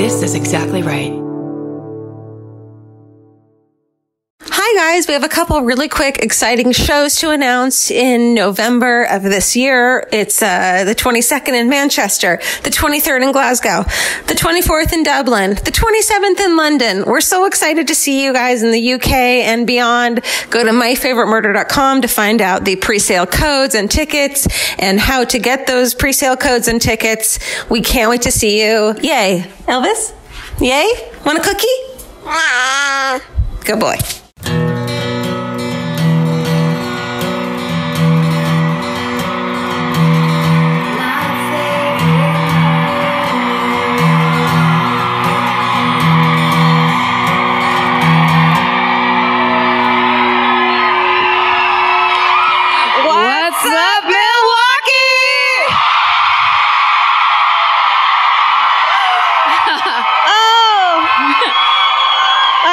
This is exactly right. Hi guys, we have a couple really quick, exciting shows to announce in November of this year. It's the 22nd in Manchester, the 23rd in Glasgow, the 24th in Dublin, the 27th in London. We're so excited to see you guys in the UK and beyond. Go to myfavoritemurder.com to find out the pre-sale codes and tickets and how to get those pre-sale codes and tickets. We can't wait to see you. Yay. Elvis? Yay? Want a cookie? Good boy.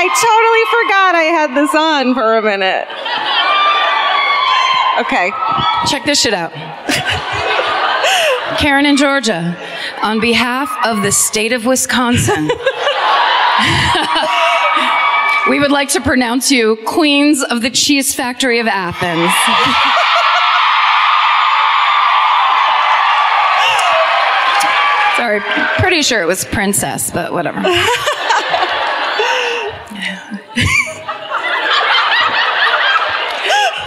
Totally forgot I had this on for a minute. Okay. Check this shit out. Karen in Georgia, on behalf of the state of Wisconsin, we would like to pronounce you Queens of the Cheese Factory of Athens. Sorry, pretty sure it was princess, but whatever.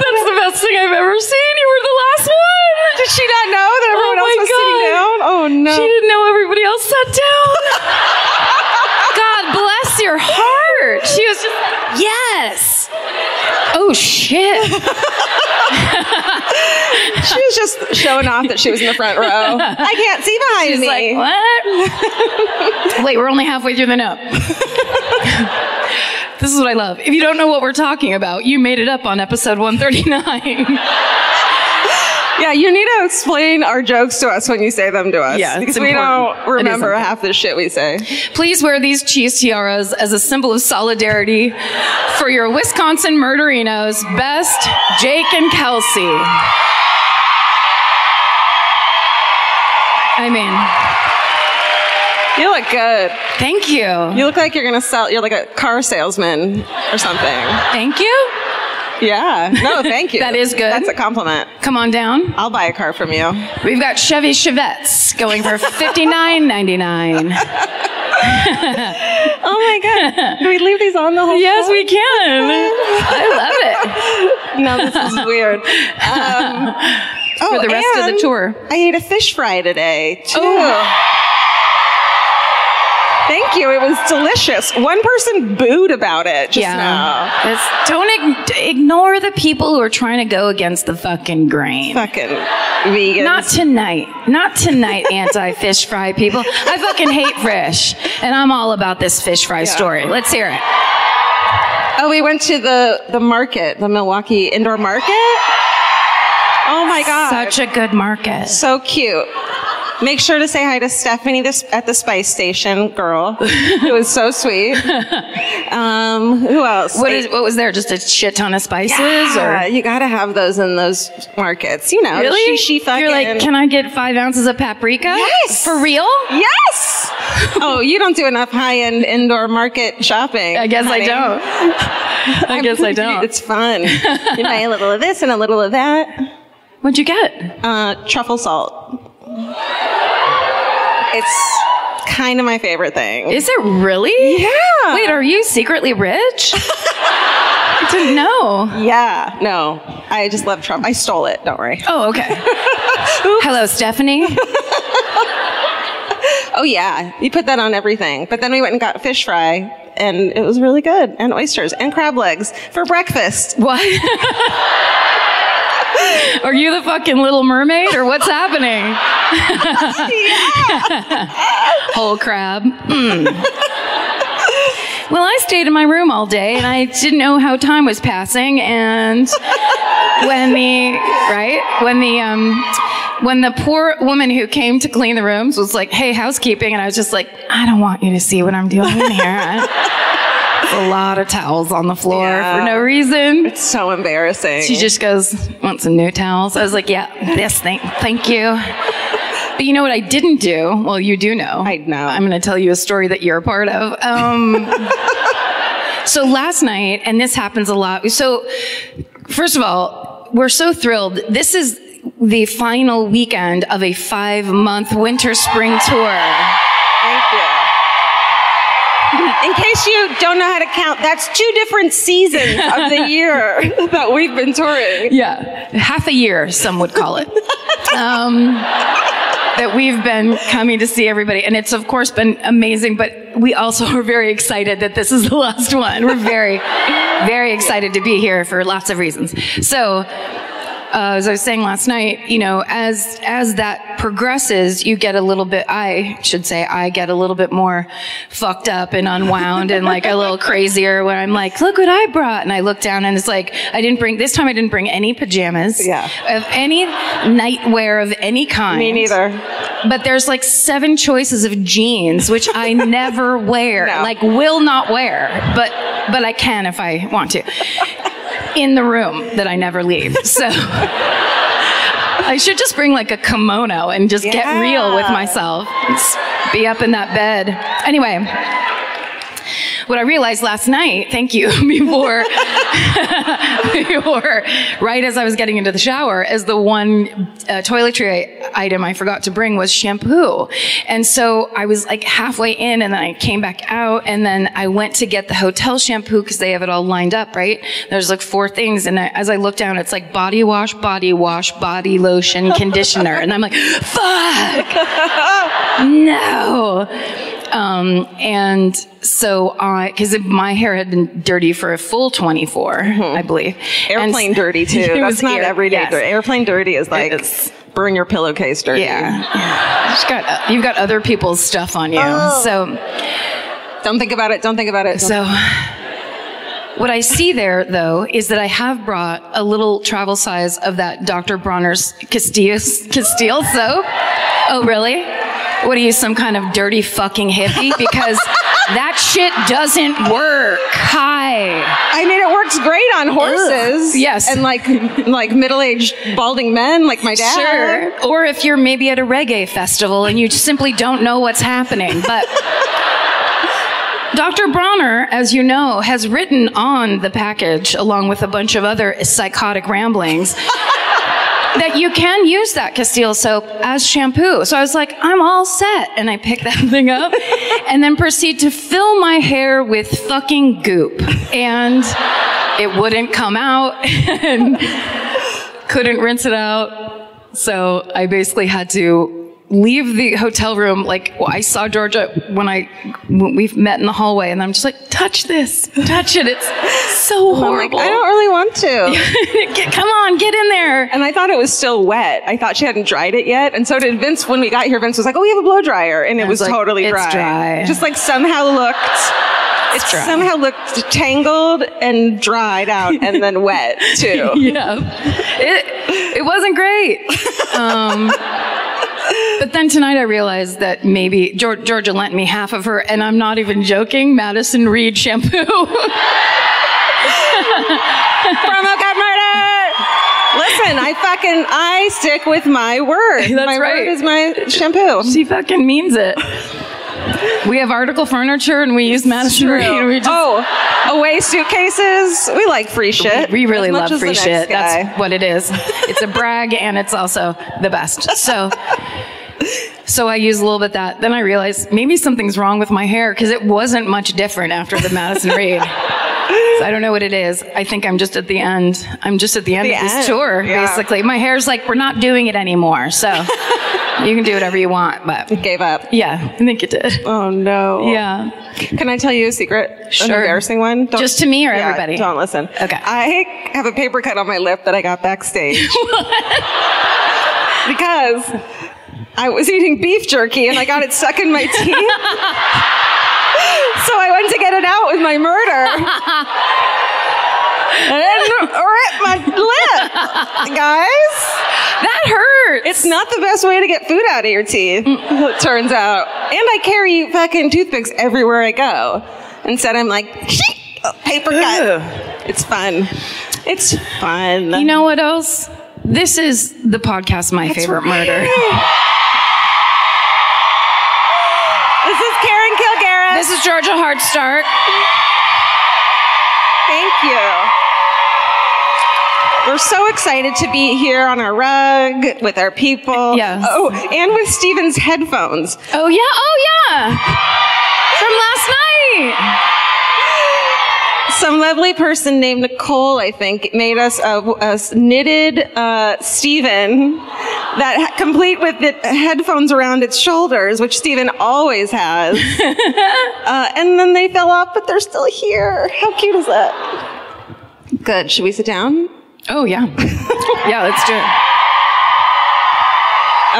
That's the best thing I've ever seen. You were the last one. Did she not know that everyone else was sitting down? Oh, no. She didn't know everybody else sat down. God bless your heart. She was just, yes. Oh, shit. She was just showing off that she was in the front row. I can't see behind me. She's like, what? Wait, we're only halfway through the note. This is what I love. If you don't know what we're talking about, you made it up on episode 139. Yeah, you need to explain our jokes to us when you say them to us. Yeah, because we don't remember half the shit we say. Please wear these cheese tiaras as a symbol of solidarity for your Wisconsin murderinos. Best, Jake and Kelsey. I mean, you look good. Thank you. You look like you're going to sell, you're like a car salesman or something. Thank you. Yeah. No, thank you. That is good. That's a compliment. Come on down. I'll buy a car from you. We've got Chevy Chevettes going for $59.99. Oh my God. Can we leave these on the whole Yes, show? we can. I love it. No, this is weird. For the rest of the tour. I ate a fish fry today, too. Oh. Thank you. It was delicious. One person booed about it just now. Don't ignore the people who are trying to go against the fucking grain. Fucking vegans. Not tonight. Not tonight, anti-fish fry people. I fucking hate fish. And I'm all about this fish fry story. Let's hear it. Oh, we went to the market, the Milwaukee indoor market. Oh my God. Such a good market. So cute. Make sure to say hi to Stephanie at the spice station, girl. It was so sweet. Who else? What was there? Just a shit ton of spices? Yeah, or? you gotta have those in those markets. You know, really? She fucking. You're like, can I get 5 ounces of paprika? Yes. For real? Yes. Oh, you don't do enough high-end indoor market shopping. I guess honey. I don't. I guess I don't. It's fun. You buy a little of this and a little of that. What'd you get? Truffle salt. It's kind of my favorite thing. Is it really? Yeah. Wait, are you secretly rich? I didn't know. Yeah. No. I just love truffle. I stole it. Don't worry. Oh, okay. Hello, Stephanie. Oh, yeah. You put that on everything. But then we went and got fish fry, and it was really good. And oysters and crab legs for breakfast. What? Are you the fucking Little Mermaid, or what's happening? Whole crab. Well, I stayed in my room all day, and I didn't know how time was passing. And when the poor woman who came to clean the rooms was like, "Hey, housekeeping," and I was just like, "I don't want you to see what I'm doing in here." A lot of towels on the floor for no reason. It's so embarrassing. She just goes, "Want some new towels?" I was like, "Yeah, this thing. Thank you." But you know what I didn't do? Well, you do know. I know. I'm going to tell you a story that you're a part of. So last night, and this happens a lot. So first of all, we're so thrilled. This is the final weekend of a 5-month winter spring tour. Thank you. In case you don't know how to count, that's 2 different seasons of the year that we've been touring. Yeah, half a year, some would call it. That we've been coming to see everybody. And it's, of course, been amazing, but we also are very excited that this is the last one. We're very, very excited to be here for lots of reasons. So, as I was saying last night, you know, as that progresses, you get a little bit, I get a little bit more fucked up and unwound and like a little crazier when I'm like, look what I brought. And I look down and it's like, this time I didn't bring any pajamas. Yeah. Of any nightwear of any kind. Me neither. But there's like 7 choices of jeans, which I never wear, like will not wear, but I can if I want to. In the room that I never leave. So I should just bring like a kimono and just get real with myself. Just be up in that bed. Anyway, what I realized last night, thank you, before right as I was getting into the shower, is the one toiletry item I forgot to bring was shampoo. And so I was like halfway in and then I came back out and then I went to get the hotel shampoo because they have it all lined up, right? There's like 4 things. And as I look down, it's like body wash, body lotion, conditioner. And I'm like, fuck! No! And so because my hair had been dirty for a full 24, I believe. Airplane dirty too. That's not everyday dirty. Airplane dirty is like burn your pillowcase dirty. Yeah. You've got other people's stuff on you. So don't think about it. So what I see there, though, is that I have brought a little travel size of that Dr. Bronner's Castile soap. Oh, really? What are you, some kind of dirty fucking hippie? Because that shit doesn't work. Hi. I mean, it works great on horses. Ugh. Yes. And like middle-aged balding men like my dad. Sure. Or if you're maybe at a reggae festival and you simply don't know what's happening. But Dr. Bronner, as you know, has written on the package, along with a bunch of other psychotic ramblings, that you can use that Castile soap as shampoo. So I was like, I'm all set. And I picked that thing up and then proceed to fill my hair with fucking goop. And it wouldn't come out and couldn't rinse it out. So I basically had to leave the hotel room. Like, I saw Georgia when we met in the hallway, and I'm just like, touch this, touch it. It's so horrible. Like, I don't really want to. Come on, get in there. And I thought it was still wet. I thought she hadn't dried it yet. And so did Vince. When we got here, Vince was like, oh, we have a blow dryer. And it was like, totally dry. It's dry. Just like somehow looked tangled and dried out and then wet too. Yeah. It wasn't great. But then tonight I realized that maybe Georgia lent me half of her, and I'm not even joking, Madison Reed shampoo. Promo code murder! Listen, I stick with my word. That's my right. word is my shampoo. She fucking means it. We have article furniture and we use Madison Reed. Away suitcases. We like free shit. We really love free shit. That's what it is. It's a brag and it's also the best. So I use a little bit of that. Then I realized maybe something's wrong with my hair because it wasn't much different after the Madison Reed. So I don't know what it is. I think I'm just at the end. I'm just at the end of this tour, basically. My hair's like, we're not doing it anymore. So you can do whatever you want, but it gave up. Yeah, I think it did. Oh no. Yeah. Can I tell you a secret? Sure. An embarrassing one? Just to me or everybody? Don't listen. Okay. I have a paper cut on my lip that I got backstage. Because I was eating beef jerky and I got it stuck in my teeth. So I went to get it out with my murder. And it ripped my lip. Guys. That hurts. It's not the best way to get food out of your teeth, it turns out. And I carry fucking toothpicks everywhere I go. Instead, I'm like, paper cut. It's fun. It's fun. You know what else? This is the podcast, My Favorite Murder. This is Karen Kilgariff. This is Georgia Hardstark. Thank you. We're so excited to be here on our rug with our people. Yes. Oh, and with Steven's headphones. Oh, yeah. From last night. Some lovely person named Nicole, I think, made us a knitted Steven that complete with the headphones around its shoulders, which Steven always has. And then they fell off, but they're still here. How cute is that? Good. Should we sit down? Oh, yeah. Yeah, let's do it.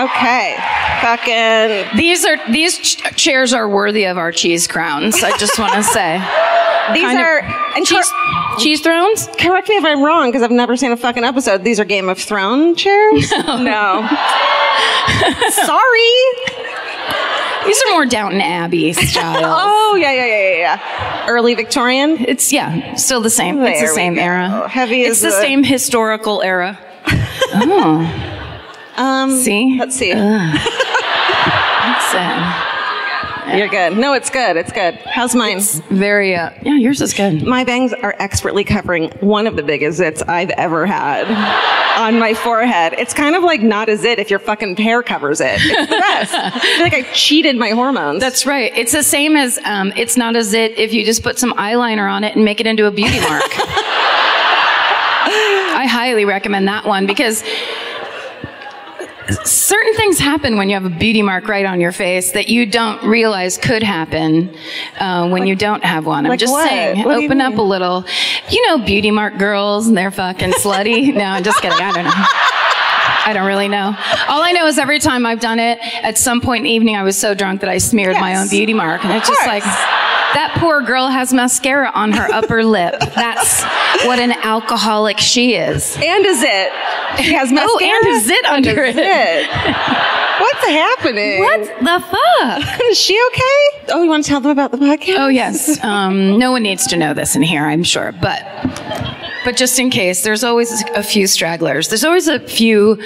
Okay. Fucking. These chairs are worthy of our cheese crowns, I just want to say. These are and cheese thrones? Correct me if I'm wrong, because I've never seen a fucking episode. These are Game of Thrones chairs? No. Sorry. These are more Downton Abbey style. Oh, yeah. Early Victorian? It's, still the same. It's the same era. Heavy It's the same historical era. Oh. See? Let's see. That's You're good. No, it's good. It's good. How's mine? It's very, yours is good. My bangs are expertly covering one of the biggest zits I've ever had on my forehead. It's kind of like not a zit if your fucking hair covers it. It's the best. I feel like I cheated my hormones. That's right. It's the same as, it's not a zit if you just put some eyeliner on it and make it into a beauty mark. I highly recommend that one because certain things happen when you have a beauty mark right on your face that you don't realize could happen when you don't have one. I'm just saying, open up a little. You know, beauty mark girls, and they're fucking slutty. No, I'm just kidding. I don't know. I don't really know. All I know is every time I've done it, at some point in the evening, I was so drunk that I smeared my own beauty mark. And it's just like, that poor girl has mascara on her upper lip. That's what an alcoholic she is. And a zit. She has mascara. Oh, and a zit under it. What's happening? What the fuck? Is she okay? Oh, you want to tell them about the podcast? Oh, yes. No one needs to know this in here, I'm sure. But just in case, there's always a few stragglers. There's always a few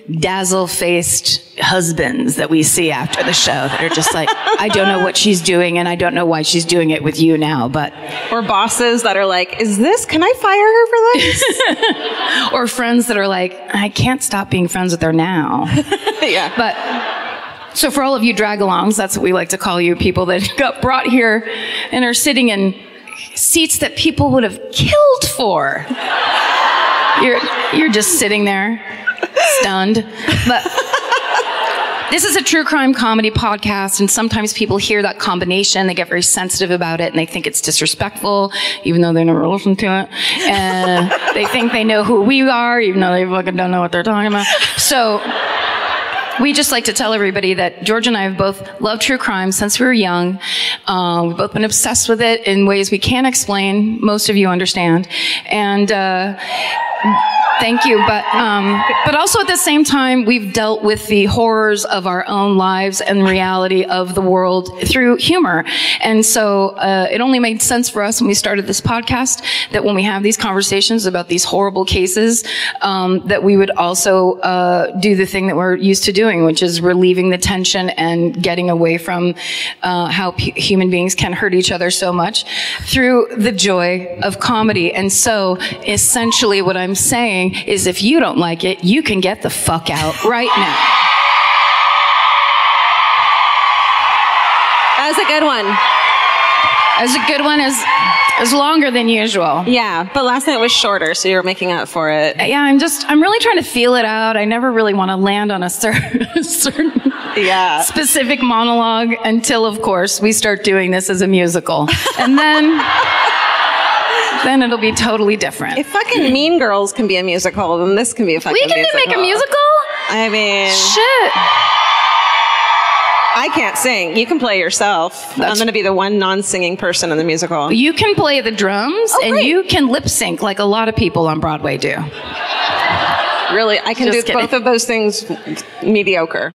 dazzle-faced husbands that we see after the show that are just like, I don't know what she's doing, and I don't know why she's doing it with you now, but... Or bosses that are like, can I fire her for this? Or friends that are like, I can't stop being friends with her now. Yeah. But... So for all of you drag-alongs, that's what we like to call you, people that got brought here and are sitting in seats that people would have killed for. You're just sitting there, stunned. But this is a true crime comedy podcast, and sometimes people hear that combination, they get very sensitive about it, and they think it's disrespectful, even though they never listen to it. And they think they know who we are, even though they fucking don't know what they're talking about. So... we just like to tell everybody that George and I have both loved true crime since we were young. We've both been obsessed with it in ways we can't explain. Most of you understand. And thank you. But also at the same time, we've dealt with the horrors of our own lives and reality of the world through humor. And so it only made sense for us when we started this podcast that when we have these conversations about these horrible cases, that we would also do the thing that we're used to doing, which is relieving the tension and getting away from how human beings can hurt each other so much through the joy of comedy. And so essentially what I'm saying is if you don't like it, you can get the fuck out right now. That was a good one. That was a good one. Is longer than usual. Yeah, but last night was shorter, so you're making up for it. Yeah, I'm really trying to feel it out. I never really want to land on a certain specific monologue until, of course, we start doing this as a musical. And then it'll be totally different. If fucking Mean Girls can be a musical, then this can be a fucking musical. We can make a musical? I mean... Shit. I can't sing. You can play yourself. I'm going to be the one non-singing person in the musical. You can play the drums, and you can lip sync like a lot of people on Broadway do. Really? I can do both of those things mediocre.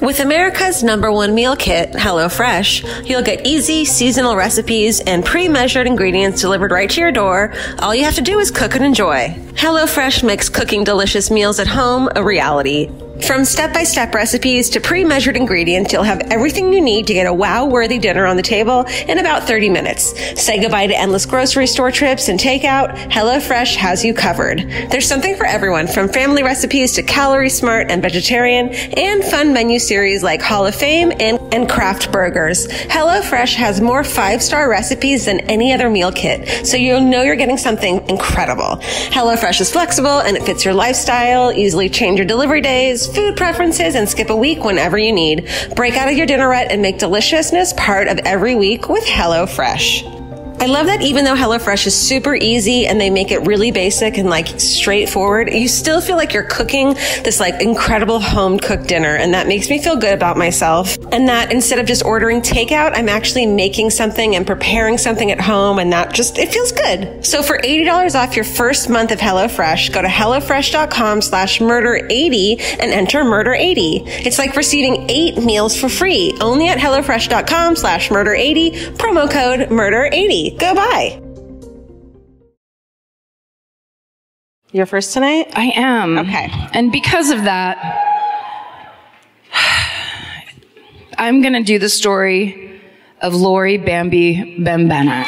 With America's #1 meal kit, HelloFresh, you'll get easy, seasonal recipes and pre-measured ingredients delivered right to your door. All you have to do is cook and enjoy. HelloFresh makes cooking delicious meals at home a reality. From step-by-step recipes to pre-measured ingredients, you'll have everything you need to get a wow-worthy dinner on the table in about 30 minutes. Say goodbye to endless grocery store trips and takeout. HelloFresh has you covered. There's something for everyone, from family recipes to calorie smart and vegetarian, and fun menu series like Hall of Fame and craft burgers. HelloFresh has more 5-star recipes than any other meal kit, so you'll know you're getting something incredible. HelloFresh is flexible and it fits your lifestyle. Easily change your delivery days, food preferences, and skip a week whenever you need. Break out of your dinner rut and make deliciousness part of every week with HelloFresh. I love that even though HelloFresh is super easy and they make it really basic and like straightforward, you still feel like you're cooking this like incredible home cooked dinner. And that makes me feel good about myself. And that instead of just ordering takeout, I'm actually making something and preparing something at home. And that just, it feels good. So for $80 off your first month of HelloFresh, go to HelloFresh.com/murder80 and enter murder80. It's like receiving 8 meals for free only at HelloFresh.com/murder80, promo code murder80. Go buy. You're first tonight? I am. Okay. And because of that, I'm going to do the story of Lori Bambi Bembenek.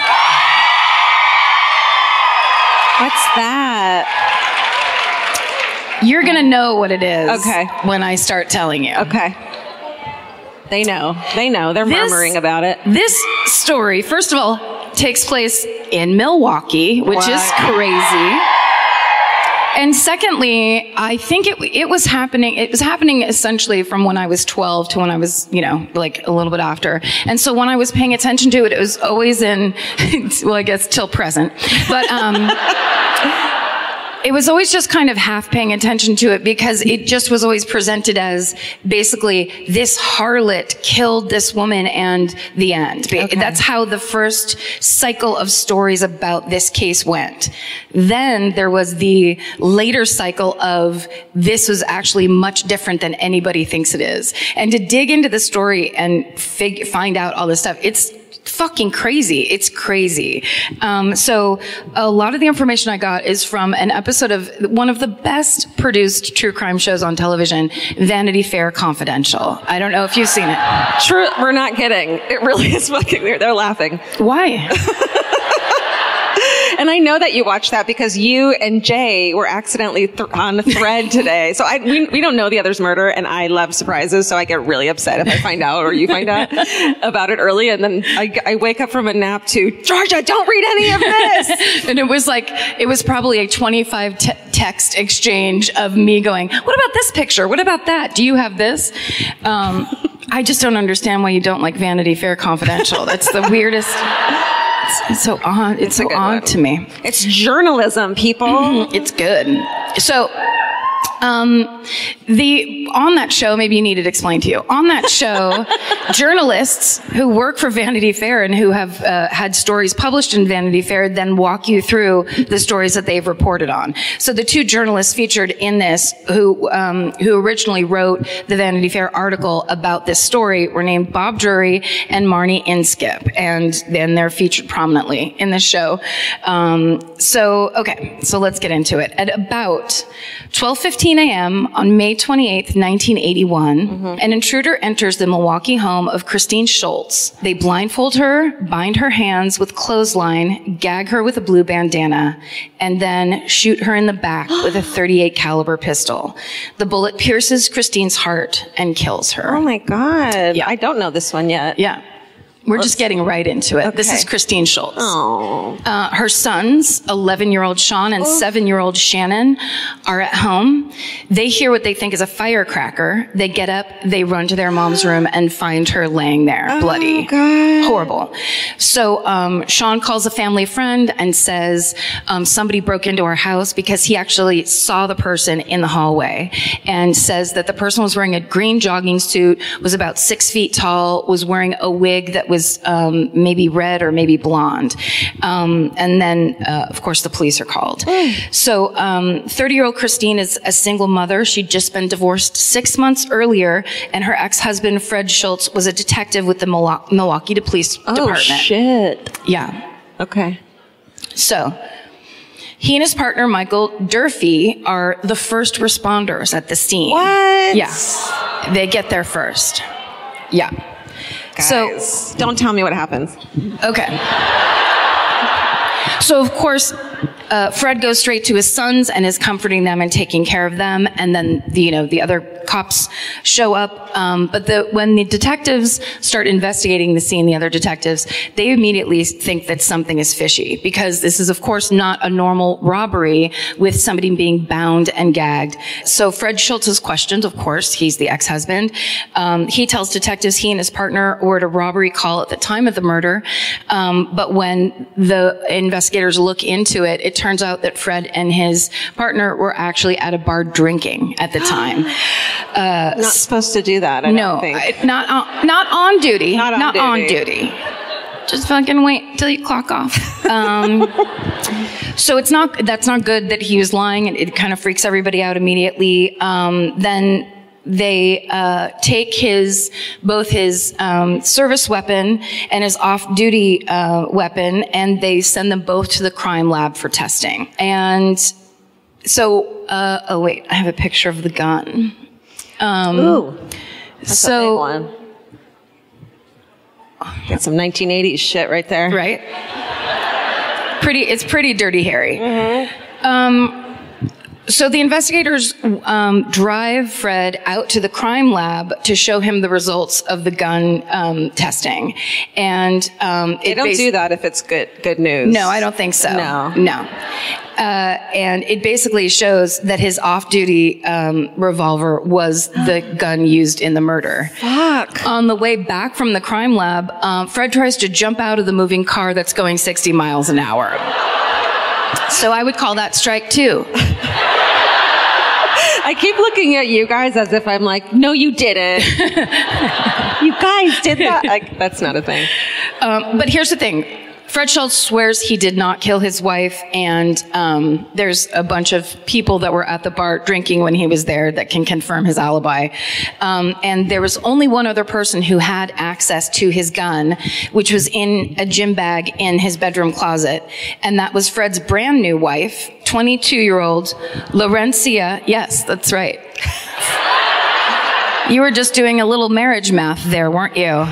What's that? You're going to know what it is Okay. when I start telling you. Okay. They know. They're murmuring about it. This story, first of all, takes place in Milwaukee, which is crazy. And secondly, I think it was happening essentially from when I was 12 to when I was, like a little bit after. And so when I was paying attention to it, it was always in, well, I guess till present. But, it was always just kind of half paying attention to it because it just was always presented as basically this harlot killed this woman and the end. Okay. That's how the first cycle of stories about this case went. Then there was the later cycle of this was actually much different than anybody thinks it is. And to dig into the story and find out all this stuff, it's fucking crazy. It's crazy. So a lot of the information I got is from an episode of one of the best produced true crime shows on television, Vanity Fair Confidential. I don't know if you've seen it. True, we're not kidding. It really is fucking weird. They're laughing. Why? And I know that you watched that because you and Jay were accidentally on a thread today. So we don't know the other's murder, and I love surprises, so I get really upset if I find out or you find out about it early, and then I wake up from a nap to, Georgia, don't read any of this! And it was probably a 25 text exchange of me going, what about this picture? What about that? Do you have this? I just don't understand why you don't like Vanity Fair Confidential. That's the weirdest... It's so odd. It's so odd to me. It's journalism, people. Mm-hmm. It's good. So, on that show, maybe you need it explained to you. On that show, journalists who work for Vanity Fair and who have had stories published in Vanity Fair then walk you through the stories that they've reported on. So the 2 journalists featured in this who originally wrote the Vanity Fair article about this story were named Bob Drury and Marnie Inskip, and then they're featured prominently in the show. So let's get into it. At about 12:15 a.m. on May 28th, 1981, an intruder enters the Milwaukee home of Christine Schultz. They blindfold her, bind her hands with clothesline, gag her with a blue bandana, and then shoot her in the back with a .38 caliber pistol. The bullet pierces Christine's heart and kills her. Oh my God. Yeah. I don't know this one yet. Yeah. We're just getting right into it. Okay. This is Christine Schultz. Oh. Her sons, 11-year-old Sean and 7-year-old Shannon, are at home. They hear what they think is a firecracker. They get up, they run to their mom's room and find her laying there, bloody. God. Horrible. So Sean calls a family friend and says somebody broke into our house because he actually saw the person in the hallway, and says that the person was wearing a green jogging suit, was about 6 feet tall, was wearing a wig that was maybe red or maybe blonde. And then, of course, the police are called. So 30-year-old Christine is a single mother. She'd just been divorced 6 months earlier, and her ex-husband, Fred Schultz, was a detective with the Milwaukee Police Department. Oh, shit. Yeah. Okay. So He and his partner, Michael Durfee, are the first responders at the scene. What? Yeah. They get there first. Yeah. Guys, so don't tell me what happens. Okay. So, of course, Fred goes straight to his sons and is comforting them and taking care of them. And then, the other cops show up. But when the detectives start investigating the scene, the other detectives, they immediately think that something is fishy, because this is, of course, not a normal robbery with somebody being bound and gagged. So Fred Schultz is questioned, of course. He's the ex-husband. He tells detectives he and his partner were at a robbery call at the time of the murder. But when the investigators look into it, it turns out that Fred and his partner were actually at a bar drinking at the time. Not supposed to do that, I don't think. Not on duty. Not on duty. Just fucking wait till you clock off. So that's not good that he was lying, and it kind of freaks everybody out immediately. Then they take both his service weapon and his off-duty weapon, and they send them both to the crime lab for testing. And so, oh wait, I have a picture of the gun. Ooh, that's a big one. Got some 1980s shit right there. Right? It's pretty dirty Harry. Mm-hmm. So the investigators drive Fred out to the crime lab to show him the results of the gun testing, and they don't do that if it's good news. No, I don't think so. No. And it basically shows that his off-duty revolver was the gun used in the murder. Fuck. On the way back from the crime lab, Fred tries to jump out of the moving car that's going 60 miles an hour. So I would call that strike two. I keep looking at you guys as if I'm like, no, you didn't. You guys did that. That's not a thing. But here's the thing. Fred Schultz swears he did not kill his wife, and there's a bunch of people that were at the bar drinking when he was there that can confirm his alibi. And there was only one other person who had access to his gun, which was in a gym bag in his bedroom closet, and that was Fred's brand new wife, 22-year-old Laurencia. Yes, that's right. You were just doing a little marriage math there, weren't you?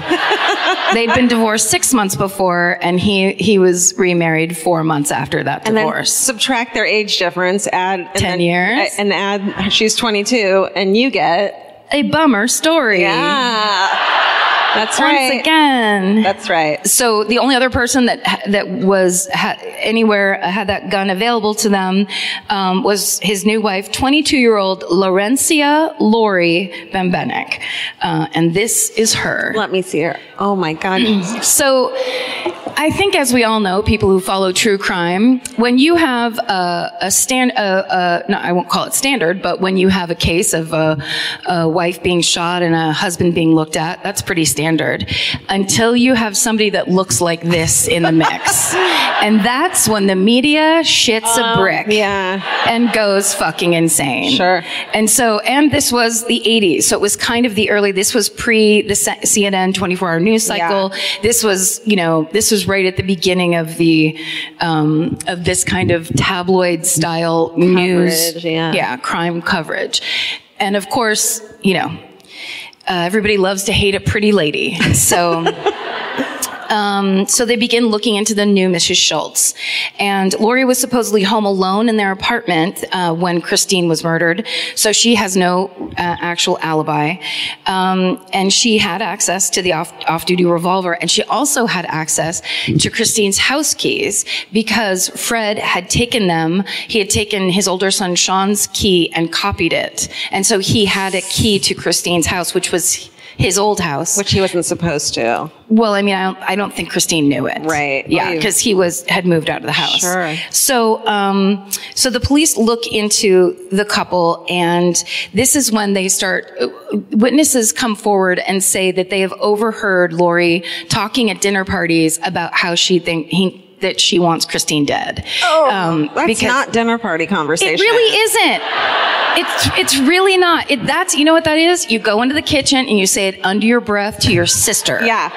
They'd been divorced 6 months before, and he was remarried 4 months after that divorce. And then subtract their age difference, add 10 years, and add she's 22, and you get a bummer story. Yeah. That's right. Once again. That's right. So the only other person that had that gun available to them was his new wife, 22-year-old Laurencia Lori Bembenek. And this is her. Let me see her. Oh my God. So I think, as we all know, people who follow true crime, when you have I won't call it standard, but when you have a case of a wife being shot and a husband being looked at, that's pretty standard. Until you have somebody that looks like this in the mix. And that's when the media shits a brick. Yeah. And goes fucking insane. Sure. And this was the 80s. So it was kind of this was pre the CNN 24-hour news cycle. Yeah. This was right at the beginning of the, of this kind of tabloid style news. Yeah, crime coverage. And of course, everybody loves to hate a pretty lady. So, so they begin looking into the new Mrs. Schultz. And Lori was supposedly home alone in their apartment when Christine was murdered. So she has no actual alibi. And she had access to the off-duty revolver. And she also had access to Christine's house keys because Fred had taken them. He had taken his older son Sean's key and copied it. And so he had a key to Christine's house, which was his old house. Which he wasn't supposed to. Well, I mean, I don't think Christine knew it. Right. Yeah, because he had moved out of the house. Sure. So, so the police look into the couple, and this is when they witnesses come forward and say that they have overheard Lori talking at dinner parties about how that she wants Christine dead. Oh, that's not dinner party conversation. It really isn't. It's really not. You know what that is? You go into the kitchen and you say it under your breath to your sister. Yeah.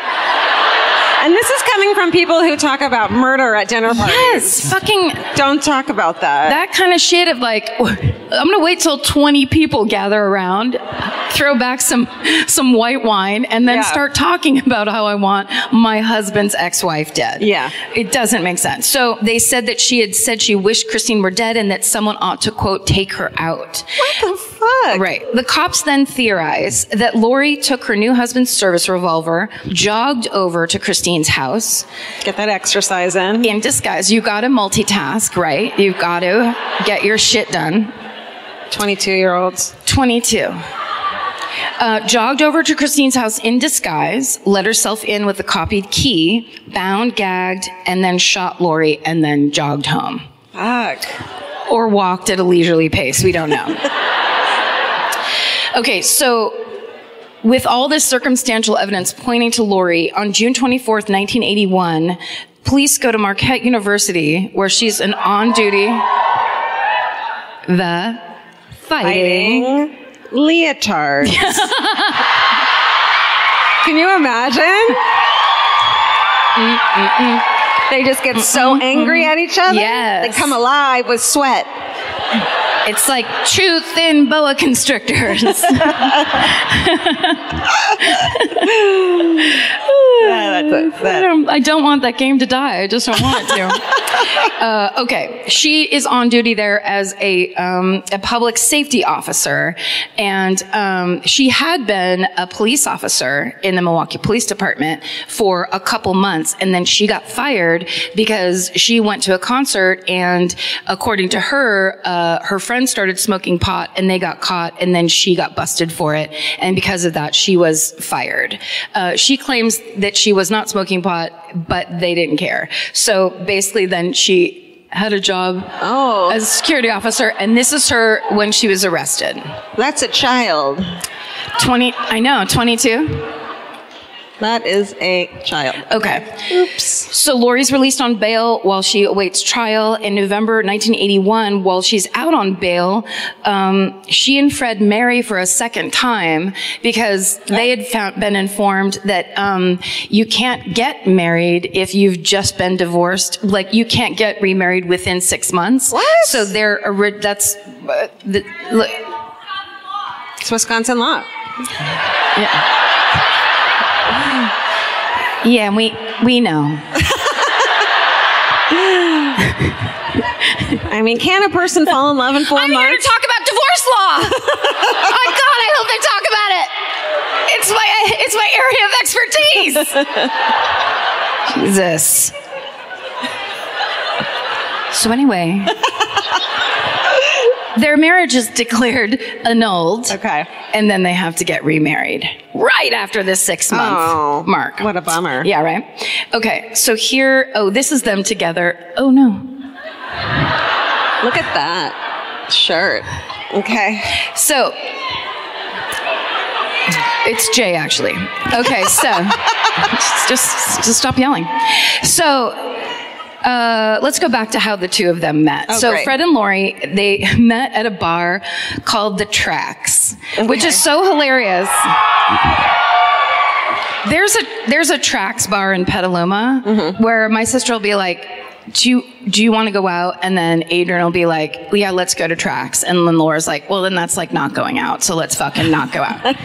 And this is coming from people who talk about murder at dinner parties. Yes, fucking don't talk about that. That kind of shit of like, I'm gonna wait till 20 people gather around, throw back some white wine, and then start talking about how I want my husband's ex-wife dead. Yeah. It doesn't make sense. So they said that she had said she wished Christine were dead and that someone ought to, quote, take her out. What the fuck? Right. The cops then theorized that Lori took her new husband's service revolver, jogged over to Christine's house. Get that exercise in. In disguise. You gotta multitask, right? You've got to get your shit done. 22-year-olds. 22. Jogged over to Christine's house in disguise, let herself in with a copied key, bound, gagged, and then shot Lori and then jogged home. Fuck. Or walked at a leisurely pace. We don't know. Okay, so with all this circumstantial evidence pointing to Lori, on June 24th, 1981, police go to Marquette University, where she's an on-duty, fighting leotards. Can you imagine? They just get so angry at each other. Yes. They come alive with sweat. It's like two thin boa constrictors. I don't want that game to die. I just don't want it to. Okay, she is on duty there as a public safety officer, and she had been a police officer in the Milwaukee Police Department for a couple months, and then she got fired because she went to a concert, and according to her, her friends started smoking pot, and they got caught, and then she got busted for it, and because of that, she was fired. She claims that she was not smoking pot, but they didn't care. So basically, then she had a job as a security officer, and this is her when she was arrested. That's a child. 22. That is a child. Okay. Oops. So Lori's released on bail while she awaits trial. In November 1981, while she's out on bail, she and Fred marry for a second time because they had been informed that you can't get married if you've just been divorced. Like, you can't get remarried within 6 months. What? So it's Wisconsin law. Yeah. Yeah, we know. I mean, can a person fall in love in 4 months? I'm here to talk about divorce law. Oh my God, I hope they talk about it. It's my area of expertise. Jesus. So anyway, their marriage is declared annulled. Okay. And then they have to get remarried right after the 6-month mark. What a bummer. Yeah, right? Okay, so here, this is them together. Oh, no. Look at that shirt. Okay. So, it's Jay, actually. Okay, so, just stop yelling. So, let's go back to how the two of them met. So great. Fred and Lori, they met at a bar called The Tracks, which is so hilarious. There's a Tracks bar in Petaluma where my sister will be like, do you want to go out? And then Adrian will be like, yeah, let's go to Tracks. And then Laura's like, well, then that's like not going out. So let's fucking not go out.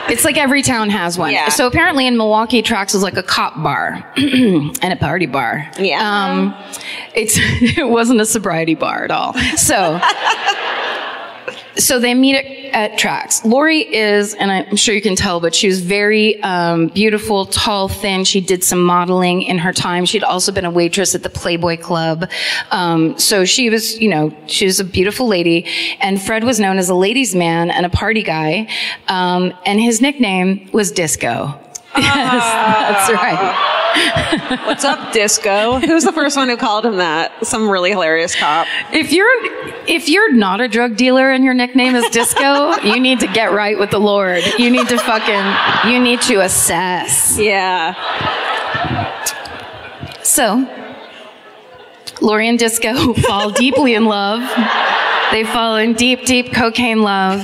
It's like every town has one. Yeah. So apparently in Milwaukee, Tracks is like a cop bar and a party bar. Yeah. It wasn't a sobriety bar at all. So they meet at Tracks. Lori is, and I'm sure you can tell, but she was very beautiful, tall, thin. She did some modeling in her time. She'd also been a waitress at the Playboy Club. So she was, she was a beautiful lady. And Fred was known as a ladies' man and a party guy. And his nickname was Disco. Yes, that's right. What's up, Disco? Who's the first one who called him that? Some really hilarious cop. If you're not a drug dealer and your nickname is Disco, you need to get right with the Lord. You need to assess. Yeah. So, Lori and Disco fall deeply in love. They fall in deep, deep cocaine love.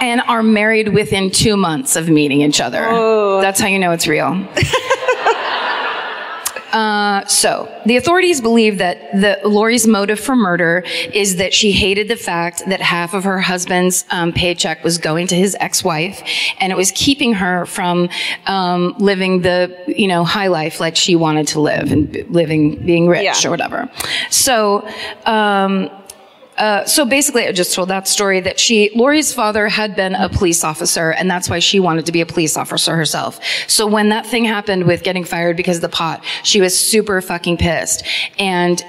and are married within 2 months of meeting each other. Oh. That's how you know it's real. So the authorities believe that Lori's motive for murder is that she hated the fact that half of her husband's paycheck was going to his ex-wife, and it was keeping her from living the high life like she wanted to live and being rich or whatever. So. So basically, I just told that story that Lori's father had been a police officer, and that's why she wanted to be a police officer herself. So when that thing happened with getting fired because of the pot, she was super fucking pissed, and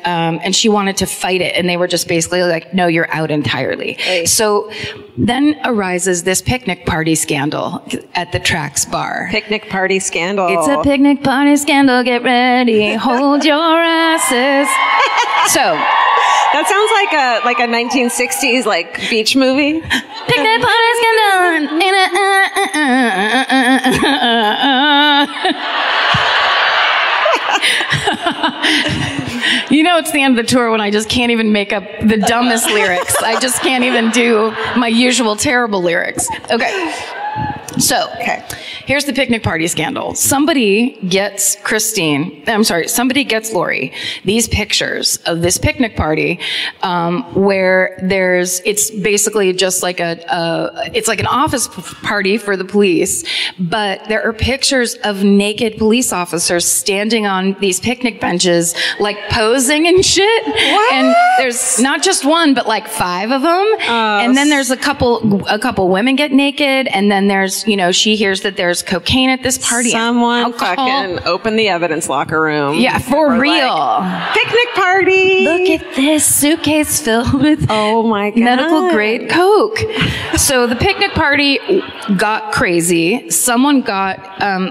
she wanted to fight it, and they were just basically like, "No, you're out entirely." Hey. So then arises this picnic party scandal at the Trax bar. Picnic party scandal. It's a picnic party scandal. Get ready, hold your asses. So. That sounds like a 1960s beach movie. Picnic party scandal. It's the end of the tour when I just can't even make up the dumbest lyrics. I just can't even do my usual terrible lyrics. Okay. So, here's the picnic party scandal. Somebody gets Lori these pictures of this picnic party, where it's basically just like it's like an office party for the police, but there are pictures of naked police officers standing on these picnic benches, like posing and shit. What? And there's not just one, but like 5 of them. And then there's a couple women get naked, and then there's, she hears that there's cocaine at this party. Someone fucking open the evidence locker room. Yeah, for real. Picnic party. Look at this suitcase filled with medical grade coke. So the picnic party got crazy. Someone got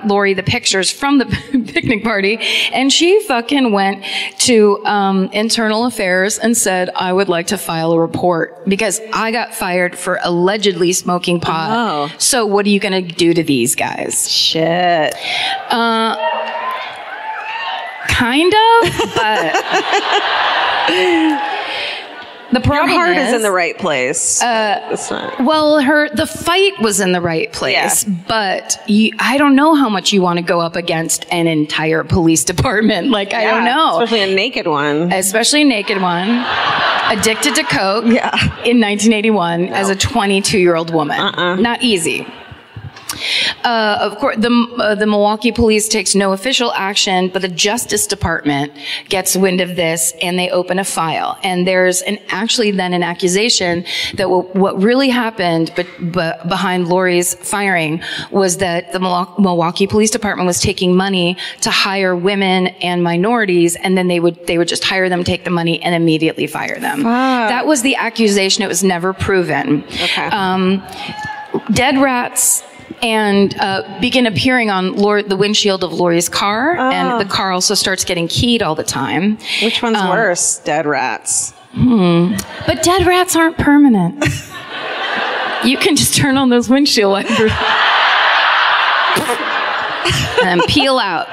Lori the pictures from the picnic party, and she fucking went to internal affairs and said, "I would like to file a report because I got fired for allegedly smoking pot. Oh. So what are you going to do to these guys?" Shit. Kind of, but the problem Your heart is in the right place. The fight was in the right place, but I don't know how much you want to go up against an entire police department. I don't know. Especially a naked one. Addicted to coke in 1981 as a 22-year-old woman. Not easy. Of course, the Milwaukee police takes no official action, but the Justice Department gets wind of this and they open a file. And there's actually then an accusation that what really happened behind Lori's firing was that the Milwaukee Police Department was taking money to hire women and minorities, and then they would just hire them, take the money, and immediately fire them. That was the accusation. It was never proven. Okay. Dead rats and begin appearing on the windshield of Lori's car, and the car also starts getting keyed all the time. Which one's worse? Dead rats. But dead rats aren't permanent. You can just turn on those windshield wipers and peel out.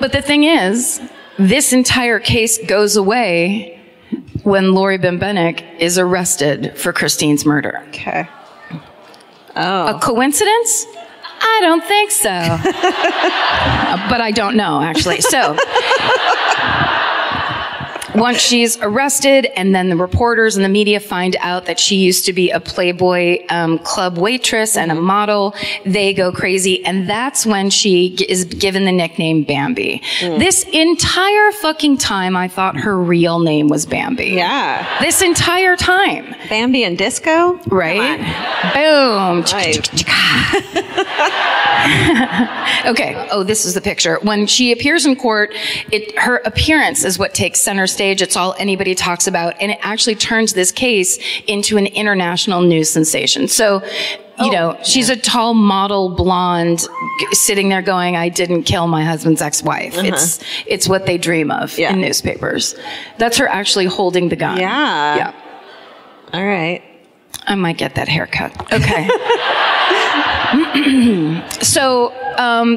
But the thing is, this entire case goes away when Lori Bembenek is arrested for Christine's murder. Okay. Oh. A coincidence? I don't think so. But I don't know, actually. So, once she's arrested, and then the reporters and the media find out that she used to be a Playboy club waitress and a model, they go crazy, and that's when she is given the nickname Bambi. This entire fucking time, I thought her real name was Bambi. Yeah. This entire time. Bambi and disco? Right? Boom. Okay. Oh, this is the picture. When she appears in court, her appearance is what takes center stage. It's all anybody talks about, and it actually turns this case into an international news sensation. So, she's a tall model blonde sitting there going, "I didn't kill my husband's ex-wife." It's what they dream of in newspapers. That's her actually holding the gun. Yeah. Yeah. All right. I might get that haircut. Okay. So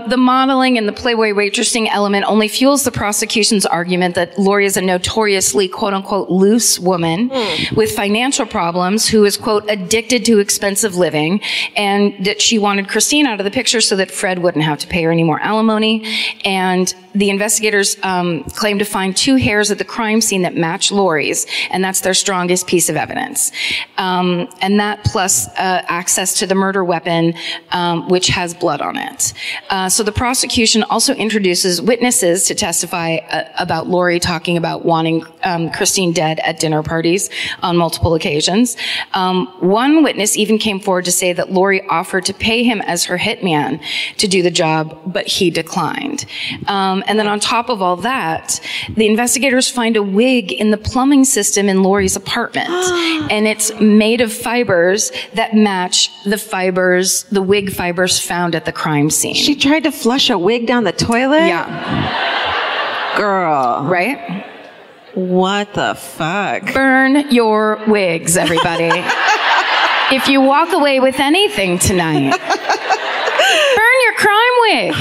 the modeling and the Playboy waitressing element only fuels the prosecution's argument that Lori is a notoriously, quote unquote, loose woman with financial problems who is, quote, addicted to expensive living, and that she wanted Christine out of the picture so that Fred wouldn't have to pay her any more alimony. And the investigators claim to find 2 hairs at the crime scene that match Lori's, and that's their strongest piece of evidence. And that plus access to the murder weapon, which has blood on it. So the prosecution also introduces witnesses to testify about Lori talking about wanting Christine dead at dinner parties on multiple occasions. One witness even came forward to say that Lori offered to pay him as her hitman to do the job, but he declined. And then on top of all that, the investigators find a wig in the plumbing system in Lori's apartment. And it's made of fibers that match the wig fibers found at the crime scene. She tried to flush a wig down the toilet? Yeah. Girl. Right? What the fuck? Burn your wigs, everybody. If you walk away with anything tonight, burn your crime wig.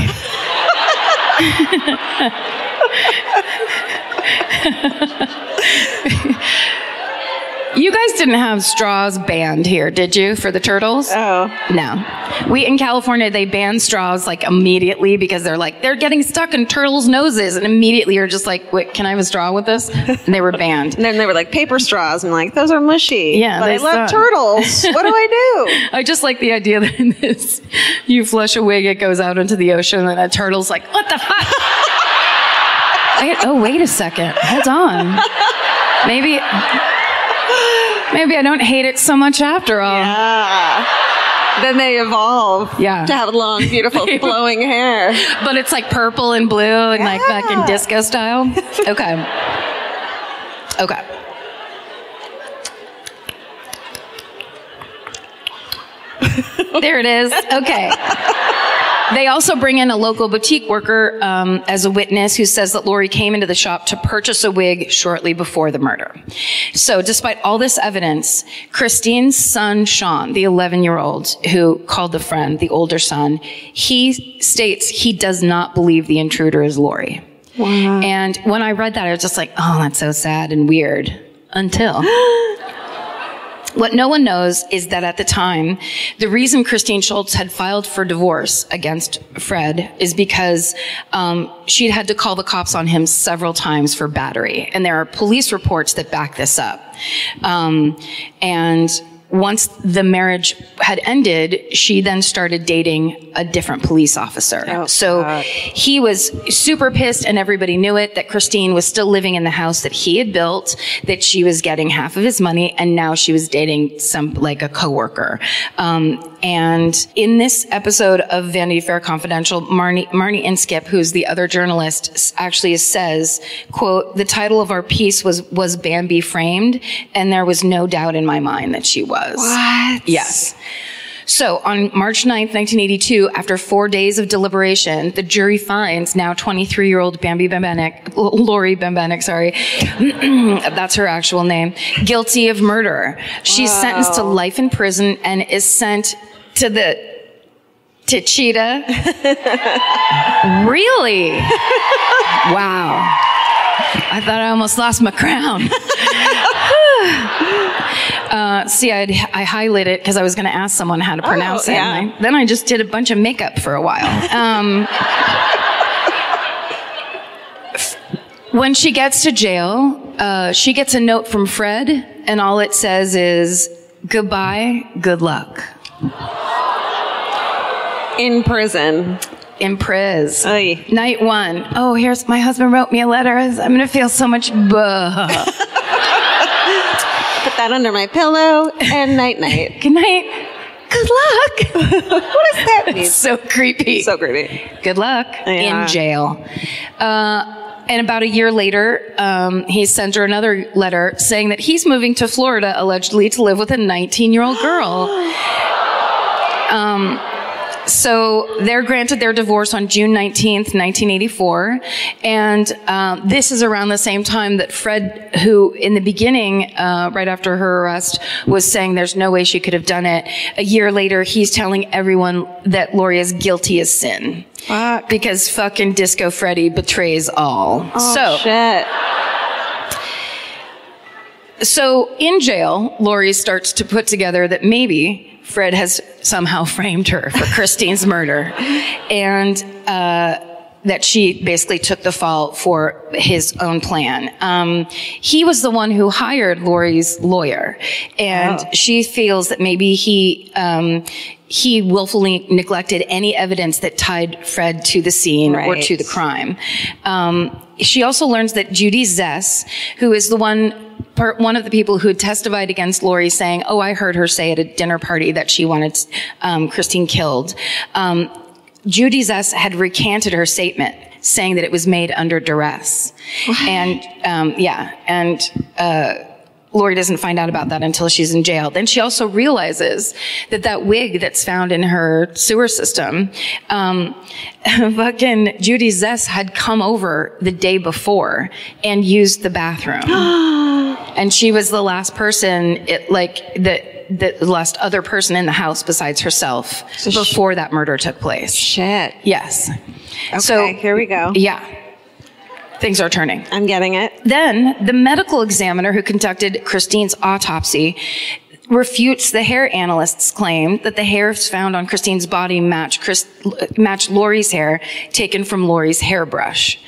You guys didn't have straws banned here, did you, for the turtles? Oh. No. In California, they banned straws like immediately because they're getting stuck in turtles' noses, and immediately you're just like, wait, can I have a straw with this? And they were banned. And then they were like paper straws, and like, those are mushy. Yeah, but I love turtles. What do I do? I just like the idea that in this, you flush a wig, it goes out into the ocean, and a turtle's like, what the fuck? Wait a second. Hold on. Maybe I don't hate it so much after all. Yeah. Then they evolve to have long, beautiful, flowing hair. But it's like purple and blue and like fucking disco style. Okay. There it is. Okay. They also bring in a local boutique worker as a witness who says that Lori came into the shop to purchase a wig shortly before the murder. So despite all this evidence, Christine's son, Sean, the 11-year-old who called the friend, the older son, he states he does not believe the intruder is Lori. Wow. And when I read that, I was just like, oh, that's so sad and weird. Until... What no one knows is that at the time, the reason Christine Schultz had filed for divorce against Fred is because she'd had to call the cops on him several times for battery. And there are police reports that back this up. And once the marriage had ended, she then started dating a different police officer. Oh, so God. He was super pissed, and everybody knew it, that Christine was still living in the house that he had built, that she was getting half of his money, and now she was dating a coworker. And in this episode of Vanity Fair Confidential, Marnie Inskip, who's the other journalist, actually says, quote, "The title of our piece was Bambi Framed, and there was no doubt in my mind that she was." What? Yes. So on March 9th, 1982, after 4 days of deliberation, the jury finds now 23-year-old Lori Bembenek, sorry, that's her actual name, guilty of murder. She's sentenced to life in prison and is sent to Cheetah. Really? Wow. I thought I almost lost my crown. See, I highlighted it because I was going to ask someone how to pronounce it. Yeah. Then I just did a bunch of makeup for a while. When she gets to jail, she gets a note from Fred, and all it says is, "Goodbye, good luck." In prison. In Priz. Oy. Night 1. Oh, here's my husband wrote me a letter. I'm going to feel so much Put that under my pillow, and night-night. Good night. Good luck. What does that mean? It's so creepy. So creepy. Good luck. Yeah. In jail. And about a year later, he sent her another letter saying that he's moving to Florida, allegedly, to live with a 19-year-old girl. So they're granted their divorce on June 19th, 1984. And this is around the same time that Fred, who in the beginning, right after her arrest, was saying there's no way she could have done it. A year later, he's telling everyone that Lori is guilty as sin. Fuck. Because fucking Disco Freddy betrays all. Oh, shit. So in jail, Lori starts to put together that maybe Fred has somehow framed her for Christine's murder, and that she basically took the fall for his own plan. He was the one who hired Lori's lawyer, and she feels that maybe he willfully neglected any evidence that tied Fred to the scene or to the crime. She also learns that Judy Zess, who is the one of the people who had testified against Lori, saying, "Oh, I heard her say at a dinner party that she wanted Christine killed." Judy Zess had recanted her statement, saying that it was made under duress. And Lori doesn't find out about that until she's in jail. Then she also realizes that that wig that's found in her sewer system, fucking Judy Zess had come over the day before and used the bathroom. And she was the last person, the last other person in the house besides herself before that murder took place. Shit. Yes. Okay, so here we go. Yeah. Things are turning. I'm getting it. Then the medical examiner who conducted Christine's autopsy refutes the hair analyst's claim that the hairs found on Christine's body match Lori's hair taken from Lori's hairbrush.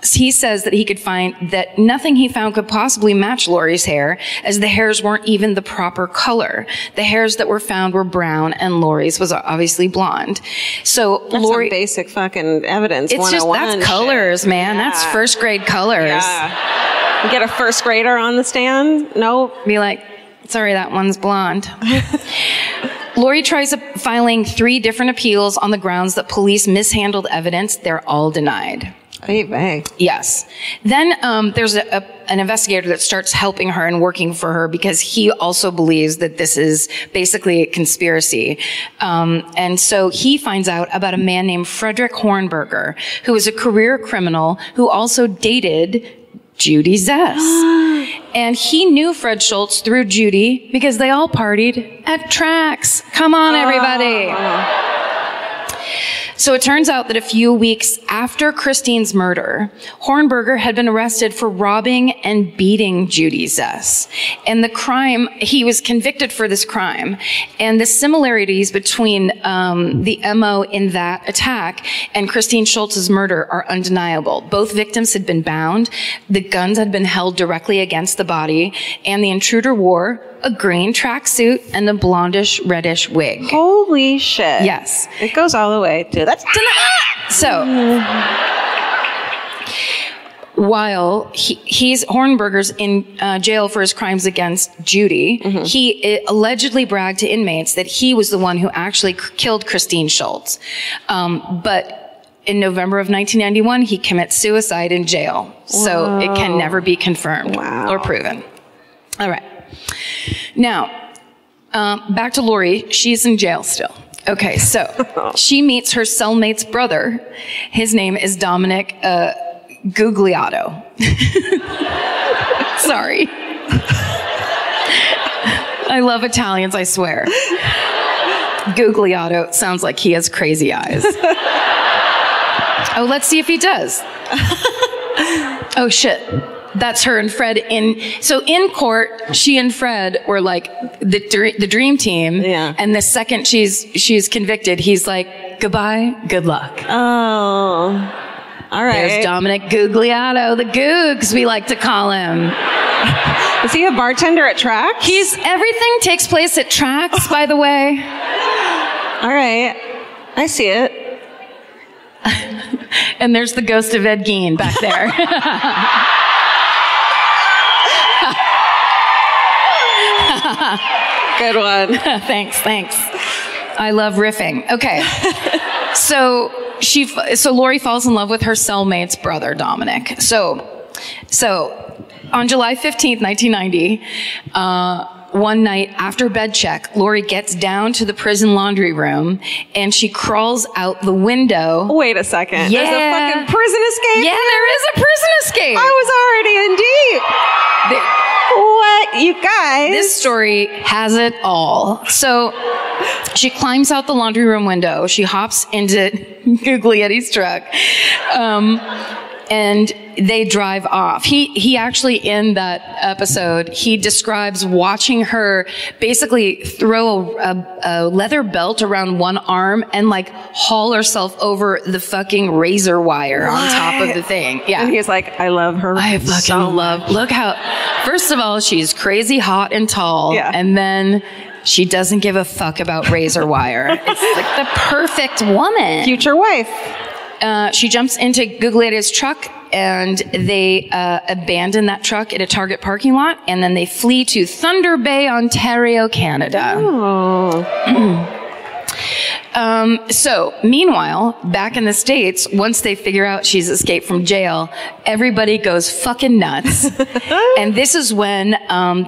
He says that he could find that nothing he found could possibly match Lori's hair, as the hairs weren't even the proper color. The hairs that were found were brown, and Lori's was obviously blonde. So that's Lori, some basic fucking evidence. It's just that's colors, man. Yeah. That's first grade colors. Yeah. You get a first grader on the stand? Nope. Be like, sorry, that one's blonde. Lori tries filing 3 different appeals on the grounds that police mishandled evidence. They're all denied. Hey. Yes. Then there's an investigator that starts helping her and working for her because he also believes that this is basically a conspiracy. And so he finds out about a man named Frederick Hornberger, who is a career criminal who also dated Judy Zess. And he knew Fred Schultz through Judy because they all partied at Trax. Come on, everybody. So it turns out that a few weeks after Christine's murder, Hornberger had been arrested for robbing and beating Judy Zess. And the crime, he was convicted for this crime. And the similarities between the MO in that attack and Christine Schultz's murder are undeniable. Both victims had been bound, the guns had been held directly against the body, and the intruder wore a green tracksuit and a blondish reddish wig. Holy shit. Yes. It goes all the way to that. So, while he's Hornberger's in jail for his crimes against Judy, he allegedly bragged to inmates that he was the one who actually killed Christine Schultz. But in November of 1991, he commits suicide in jail. So it can never be confirmed or proven. All right. Now, back to Lori. She's in jail still. Okay, so she meets her cellmate's brother. His name is Dominic Gugliotto. Sorry. I love Italians, I swear. Gugliotto sounds like he has crazy eyes. Oh, let's see if he does. Oh, shit. That's her and Fred so in court, she and Fred were like the dream team. Yeah. And the second she's convicted, he's like, goodbye, good luck. Oh. All right. There's Dominic Gugliotto, the Googs, we like to call him. Is he a bartender at Trax? Everything takes place at Trax, by the way. All right. I see it. And there's the ghost of Ed Gein back there. Good one. Thanks. I love riffing. Okay. So Lori falls in love with her cellmate's brother, Dominic. So on July 15th, 1990, one night after bed check, Lori gets down to the prison laundry room and she crawls out the window. Wait a second. Yeah. There's a fucking prison escape? Yeah, there is a prison escape. I was already in deep. What? You guys? This story has it all. So she climbs out the laundry room window. She hops into Guglielmi's truck. And they drive off. He actually, in that episode, he describes watching her basically throw a leather belt around one arm and like haul herself over the fucking razor wire on top of the thing. Yeah. And he's like, I love her. I fucking love, look how, first of all, she's crazy hot and tall. Yeah. And then she doesn't give a fuck about razor wire. It's like the perfect woman. Future wife. She jumps into Guglielmi's truck and they abandon that truck at a Target parking lot, and then they flee to Thunder Bay, Ontario, Canada. Oh. So, meanwhile, back in the States, once they figure out she's escaped from jail, everybody goes fucking nuts. And this is when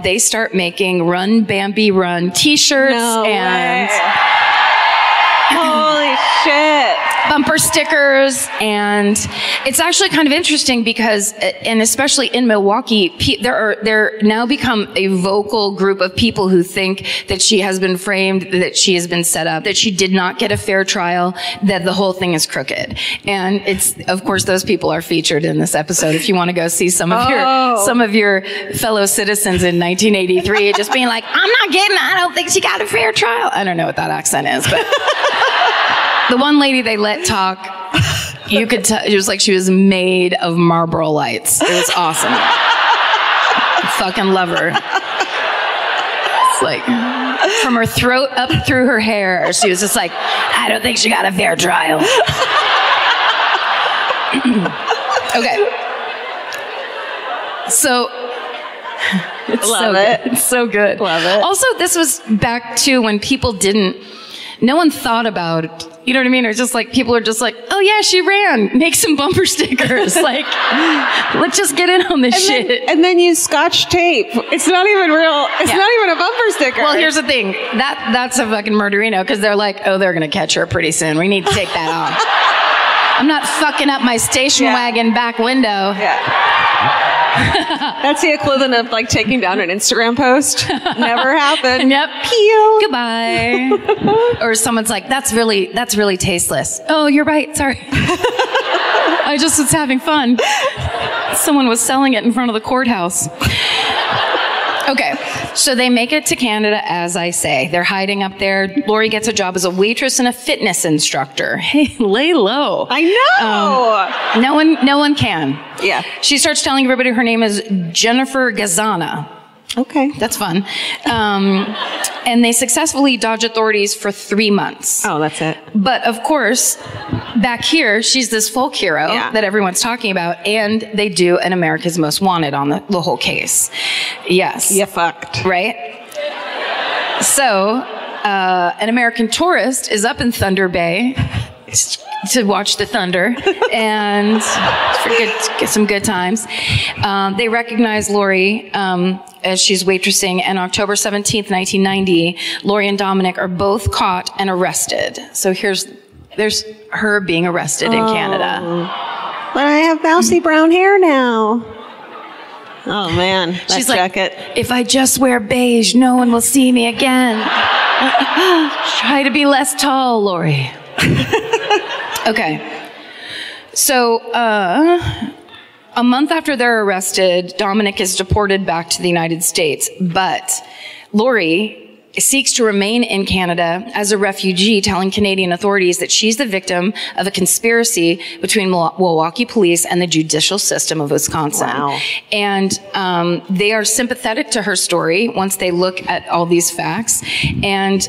they start making Run Bambi Run t-shirts and holy shit. Bumper stickers. And it's actually kind of interesting because, and especially in Milwaukee, there now become a vocal group of people who think that she has been framed, that she has been set up, that she did not get a fair trial, that the whole thing is crooked. And it's, of course, those people are featured in this episode. If you want to go see some of your fellow citizens in 1983 just being like, I don't think she got a fair trial. I don't know what that accent is, but the one lady they let talk, you could tell, it was like she was made of Marlboro Lights. It was awesome. I fucking love her. It's like, from her throat up through her hair, she was just like, I don't think she got a fair trial. Okay. So, it's so good. Love it. Also, this was back to when people no one thought about it. You know what I mean? Or just like, people are just like, oh yeah, she ran. Make some bumper stickers. Like, let's just get in on this shit. And then use Scotch tape. It's not even real. It's not even a bumper sticker. Well, here's the thing. That's a fucking murderino, because they're like, oh, they're going to catch her pretty soon. We need to take that off. I'm not fucking up my station wagon back window. Yeah. That's the equivalent of like taking down an Instagram post. Never happened. Yep. Pew. Goodbye. Or someone's like, that's really tasteless. Oh, you're right. Sorry. I just was having fun. Someone was selling it in front of the courthouse. Okay, so they make it to Canada, as I say. They're hiding up there. Lori gets a job as a waitress and a fitness instructor. Hey, lay low. I know. No one can. Yeah. She starts telling everybody her name is Jennifer Gazana. Okay. That's fun. And they successfully dodge authorities for 3 months. Oh, that's it. But of course, back here, she's this folk hero that everyone's talking about, and they do an America's Most Wanted on the whole case. Yes. You fucked. Right? So, an American tourist is up in Thunder Bay to watch the thunder and get some good times. They recognize Lori as she's waitressing, and October 17th, 1990, Lori and Dominic are both caught and arrested. So there's her being arrested in Canada. But I have mousy brown hair now. Oh man, she's jacket. Like, if I just wear beige, no one will see me again. Try to be less tall, Lori. Okay. So, a month after they're arrested, Dominic is deported back to the United States, but Lori seeks to remain in Canada as a refugee, telling Canadian authorities that she's the victim of a conspiracy between Milwaukee police and the judicial system of Wisconsin. Wow. And they are sympathetic to her story once they look at all these facts. And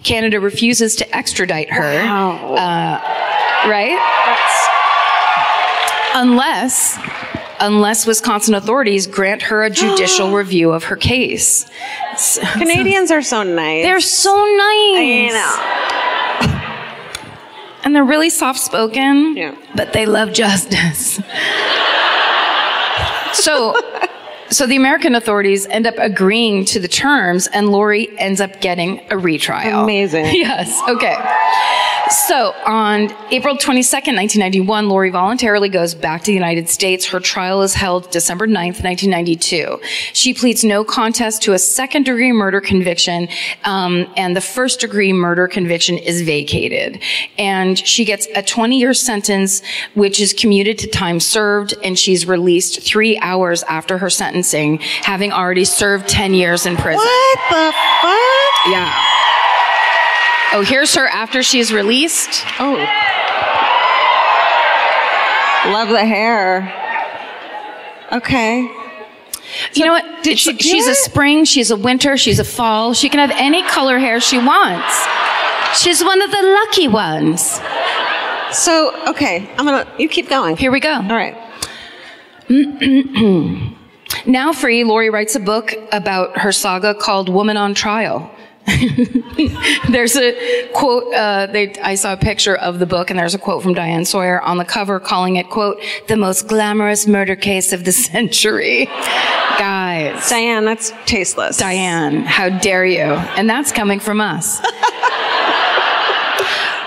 Canada refuses to extradite her. Wow. Right? Unless Wisconsin authorities grant her a judicial review of her case. Canadians are so nice. They're so nice. I know. And they're really soft-spoken, yeah. but they love justice. So, So the American authorities end up agreeing to the terms, and Lori ends up getting a retrial. Amazing. Yes. Okay. So on April 22nd, 1991, Lori voluntarily goes back to the United States. Her trial is held December 9th, 1992. She pleads no contest to a second-degree murder conviction, and the first-degree murder conviction is vacated. And she gets a 20-year sentence, which is commuted to time served, and she's released 3 hours after her sentencing, having already served 10 years in prison. What the fuck? Yeah. Oh, here's her after she's released. Oh. Love the hair. Okay. You know what? She's a spring, she's a winter, she's a fall. She can have any color hair she wants. She's one of the lucky ones. So, okay, you keep going. Here we go. All right. Now free, Lori writes a book about her saga called Woman on Trial. There's a quote, I saw a picture of the book, and there's a quote from Diane Sawyer on the cover calling it, quote, the most glamorous murder case of the century. Guys. Diane, that's tasteless. Diane, how dare you? And that's coming from us.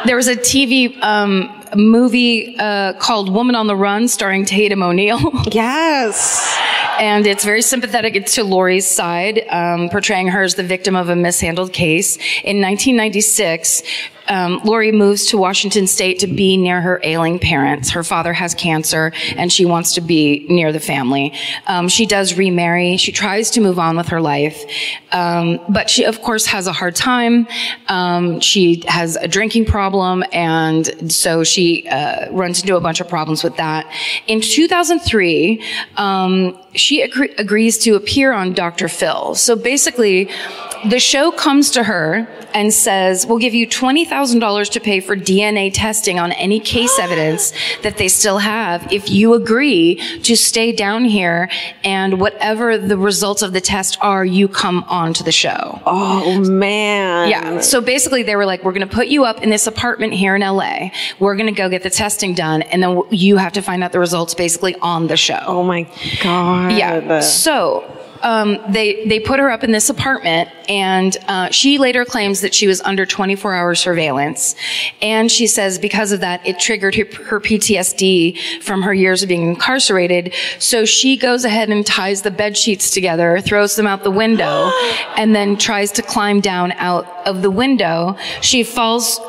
There was a TV movie called Woman on the Run starring Tatum O'Neal. Yes. And it's very sympathetic. It's to Lori's side, portraying her as the victim of a mishandled case. In 1996, Lori moves to Washington State to be near her ailing parents. Her father has cancer, and she wants to be near the family. She does remarry. She tries to move on with her life. But she, of course, has a hard time. She has a drinking problem, and so she runs into a bunch of problems with that. In 2003, she agrees to appear on Dr. Phil. So basically, the show comes to her and says, we'll give you $20,000 to pay for DNA testing on any case evidence that they still have if you agree to stay down here, and whatever the results of the test are, you come on to the show. Oh, man. Yeah. So basically they were like, we're going to put you up in this apartment here in LA. We're going to go get the testing done, and then you have to find out the results basically on the show. Oh my God. Yeah. So they put her up in this apartment, and she later claims that she was under 24-hour surveillance. And she says because of that, it triggered her PTSD from her years of being incarcerated. So she goes ahead and ties the bed sheets together, throws them out the window, and then tries to climb down out of the window. She falls,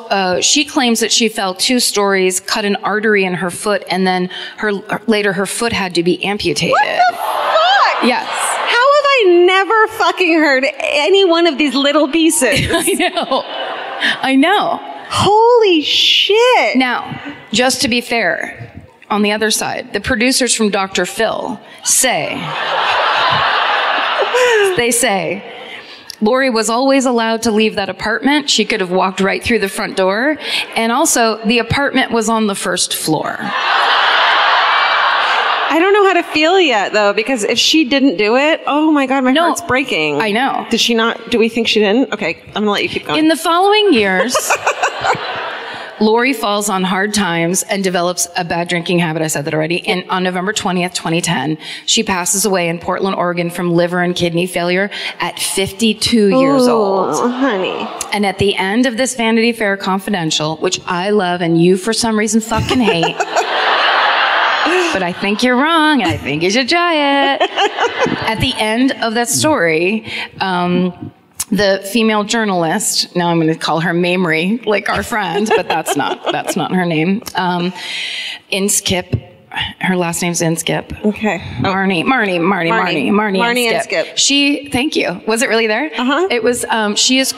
she claims that she fell 2 stories, cut an artery in her foot, and then later her foot had to be amputated. What the fuck? Yes. I never fucking heard any one of these little pieces. I know. Holy shit. Now, just to be fair, on the other side, the producers from Dr. Phil say, Lori was always allowed to leave that apartment. She could have walked right through the front door. And also, the apartment was on the 1st floor. I don't know how to feel yet, though, because if she didn't do it, oh my God, my heart's breaking. I know. Did she not? Do we think she didn't? Okay, I'm gonna let you keep going. In the following years, Lori falls on hard times and develops a bad drinking habit. I said that already. And on November 20th, 2010, she passes away in Portland, Oregon from liver and kidney failure at 52 years old. Oh, honey. And at the end of this Vanity Fair Confidential, which I love and you for some reason fucking hate, but I think you're wrong, and I think you should try it. At the end of that story, the female journalist, now I'm going to call her Mamrie, like our friend, but that's not her name. Inskip, her last name's Inskip. Okay. Marnie Inskip. Thank you. Was it really there? Uh-huh. It was, she is...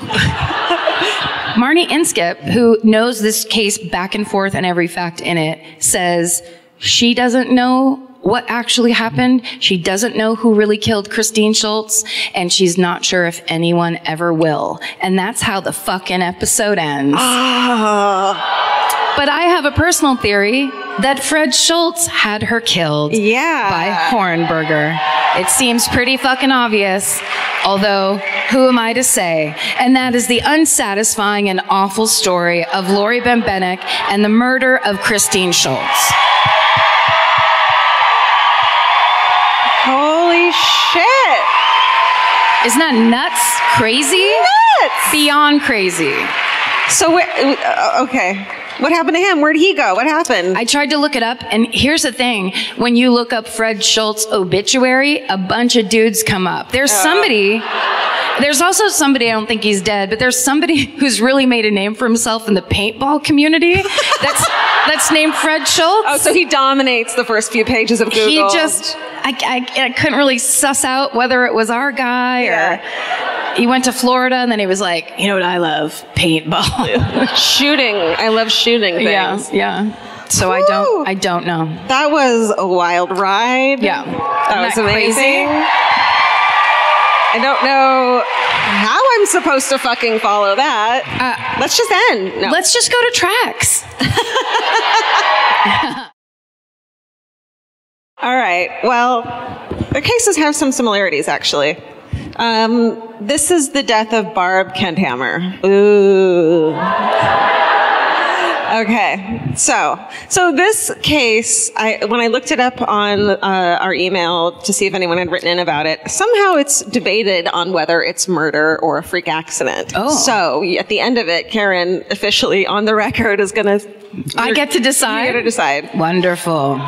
Marnie Inskip, who knows this case back and forth and every fact in it, says she doesn't know what actually happened. She doesn't know who really killed Christine Schultz, and she's not sure if anyone ever will. And that's how the fucking episode ends. But I have a personal theory that Fred Schultz had her killed by Hornberger. It seems pretty fucking obvious, although who am I to say? And that is the unsatisfying and awful story of Lori Bembenek and the murder of Christine Schultz. Holy shit. Isn't that nuts? Crazy? Nuts! Beyond crazy. So, okay. What happened to him? Where'd he go? What happened? I tried to look it up, and here's the thing. When you look up Fred Schultz obituary, a bunch of dudes come up. There's also somebody, I don't think he's dead, but there's somebody who's really made a name for himself in the paintball community that's named Fred Schultz. Oh, so he dominates the first few pages of Google. He just, I couldn't really suss out whether it was our guy or he went to Florida and then he was like, you know what I love? Paintball. Shooting. I love shooting things. Yeah. So I don't know. That was a wild ride. Yeah. That was amazing. Crazy? I don't know how I'm supposed to fucking follow that. Let's just end. No. Let's just go to tracks. All right. Well, their cases have some similarities, actually. This is the death of Barb Kenthammer. Ooh. Okay. So this case, when I looked it up on our email to see if anyone had written in about it, somehow it's debated on whether it's murder or a freak accident. Oh. So at the end of it, Karen, officially on the record, is going to... I get to decide? You get to decide. Wonderful.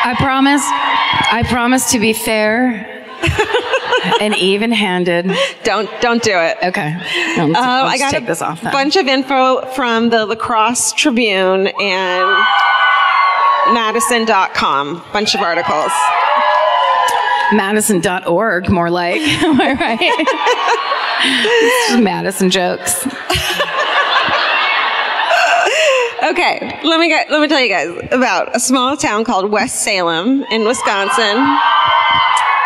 I promise to be fair and even-handed. Don't do it. Okay. I'll just take this off then. I got a bunch of info from the La Crosse Tribune and Madison.com. Bunch of articles. Madison.org, more like. Am I right? It's just Madison jokes. Okay, let me tell you guys about a small town called West Salem in Wisconsin.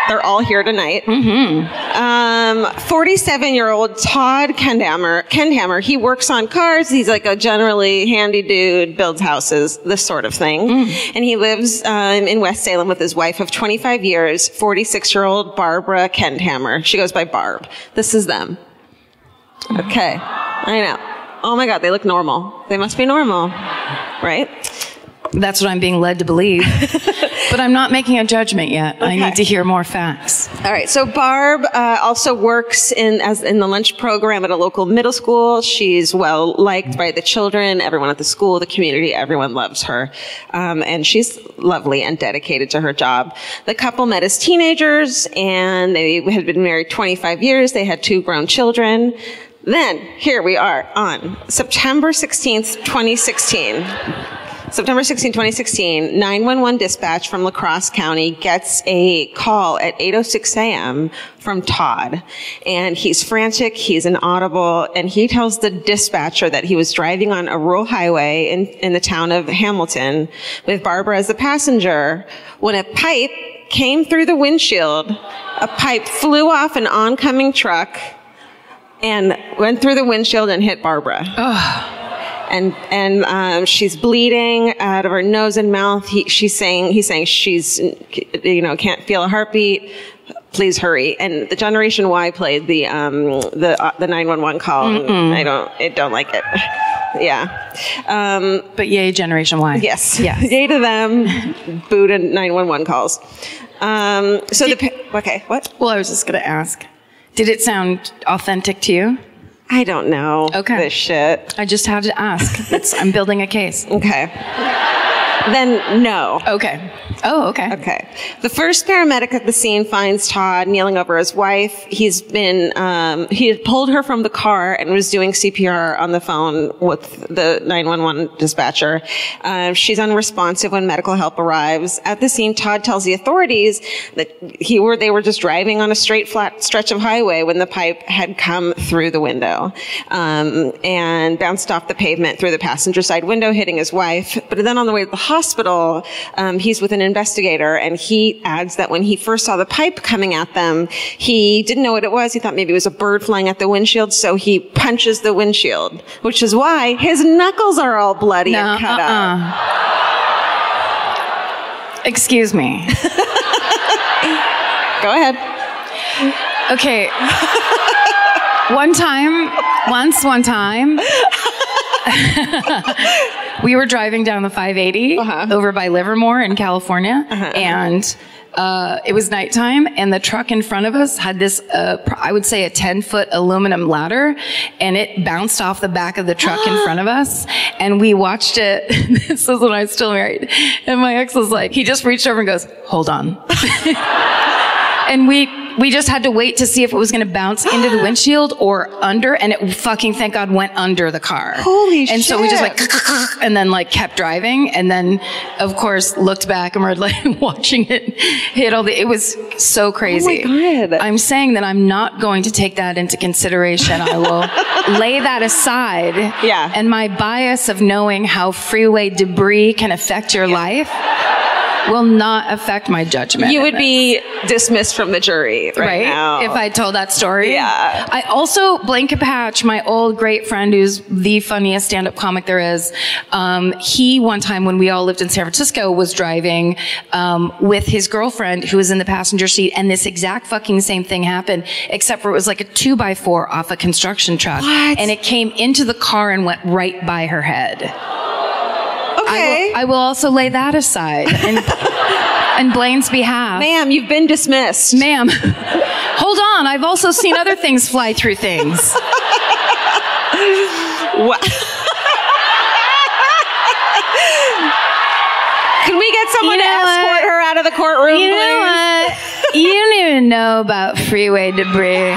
They're all here tonight. 47-year-old Todd Kenthammer, he works on cars. He's like a generally handy dude, builds houses, this sort of thing. And he lives in West Salem with his wife of 25 years, 46-year-old Barbara Kenthammer. She goes by Barb. This is them. Okay, I know. Oh my God, they look normal. They must be normal, right? That's what I'm being led to believe. But I'm not making a judgment yet. Okay. I need to hear more facts. All right. So Barb also works in the lunch program at a local middle school. She's well liked by the children, everyone at the school, the community. Everyone loves her. And she's lovely and dedicated to her job. The couple met as teenagers, and they had been married 25 years. They had 2 grown children. Then, here we are on September 16th, 2016. September 16, 2016, 911 dispatch from La Crosse County gets a call at 8:06 a.m. from Todd. And he's frantic, he's inaudible, and he tells the dispatcher that he was driving on a rural highway in the town of Hamilton with Barbara as the passenger when a pipe came through the windshield. A pipe flew off an oncoming truck and went through the windshield and hit Barbara. Ugh. And she's bleeding out of her nose and mouth. He's saying she's, can't feel a heartbeat. Please hurry. And the Generation Y played the 911 call. I don't like it. Yeah. But yay, Generation Y. Yes. Yay to them. Boo to 911 calls. Okay, what? Well, I was just going to ask, did it sound authentic to you? I don't know. Okay. This shit. I just had to ask. I'm building a case. Okay. Then no. Okay. Oh, okay. Okay. The first paramedic at the scene finds Todd kneeling over his wife. He had pulled her from the car and was doing CPR on the phone with the 911 dispatcher. She's unresponsive when medical help arrives. At the scene, Todd tells the authorities that they were just driving on a straight, flat stretch of highway when the pipe had come through the window, and bounced off the pavement through the passenger side window, hitting his wife. But then on the way to the hospital, he's with an investigator, and he adds that when he first saw the pipe coming at them, he didn't know what it was. He thought maybe it was a bird flying at the windshield, so he punches the windshield, which is why his knuckles are all bloody and cut up. Excuse me. Go ahead. Okay. One time, We were driving down the 580 over by Livermore in California, and it was nighttime, and the truck in front of us had this, I would say a 10-foot aluminum ladder, and it bounced off the back of the truck in front of us, and we watched it. This was when I was still married, and my ex was like, he just reached over and goes, "Hold on." And we just had to wait to see if it was going to bounce into the windshield or under, and it fucking, thank God, went under the car. Holy shit. And so we just like, and then like kept driving, and then of course looked back and we're like watching it hit it was so crazy. Oh my God. I'm saying that I'm not going to take that into consideration. I will lay that aside. Yeah. And my bias of knowing how freeway debris can affect your life will not affect my judgment. You would be dismissed from the jury right now. If I told that story. Yeah. I also, Blanket Patch, my old great friend who's the funniest stand-up comic there is, he one time when we all lived in San Francisco was driving with his girlfriend who was in the passenger seat, and this exact fucking same thing happened, except for it was like a 2x4 off a construction truck. What? And it came into the car and went right by her head. Okay. I will also lay that aside and Blaine's behalf. Ma'am, you've been dismissed. Ma'am, hold on. I've also seen other things fly through things. What? Can we get someone to escort her out of the courtroom, You know what? You don't even know about freeway debris.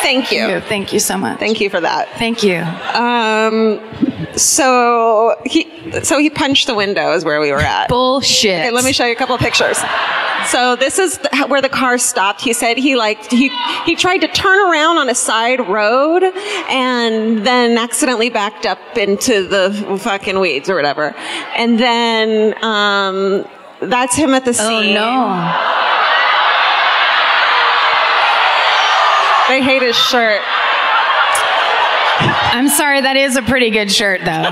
Thank you. Thank you so much. Thank you for that. Thank you. So he punched the window is where we were at. Bullshit. Okay, let me show you a couple of pictures. So this is where the car stopped. He said he tried to turn around on a side road and then accidentally backed up into the fucking weeds or whatever. And then that's him at the scene. Oh no. They hate his shirt. I'm sorry, that is a pretty good shirt though.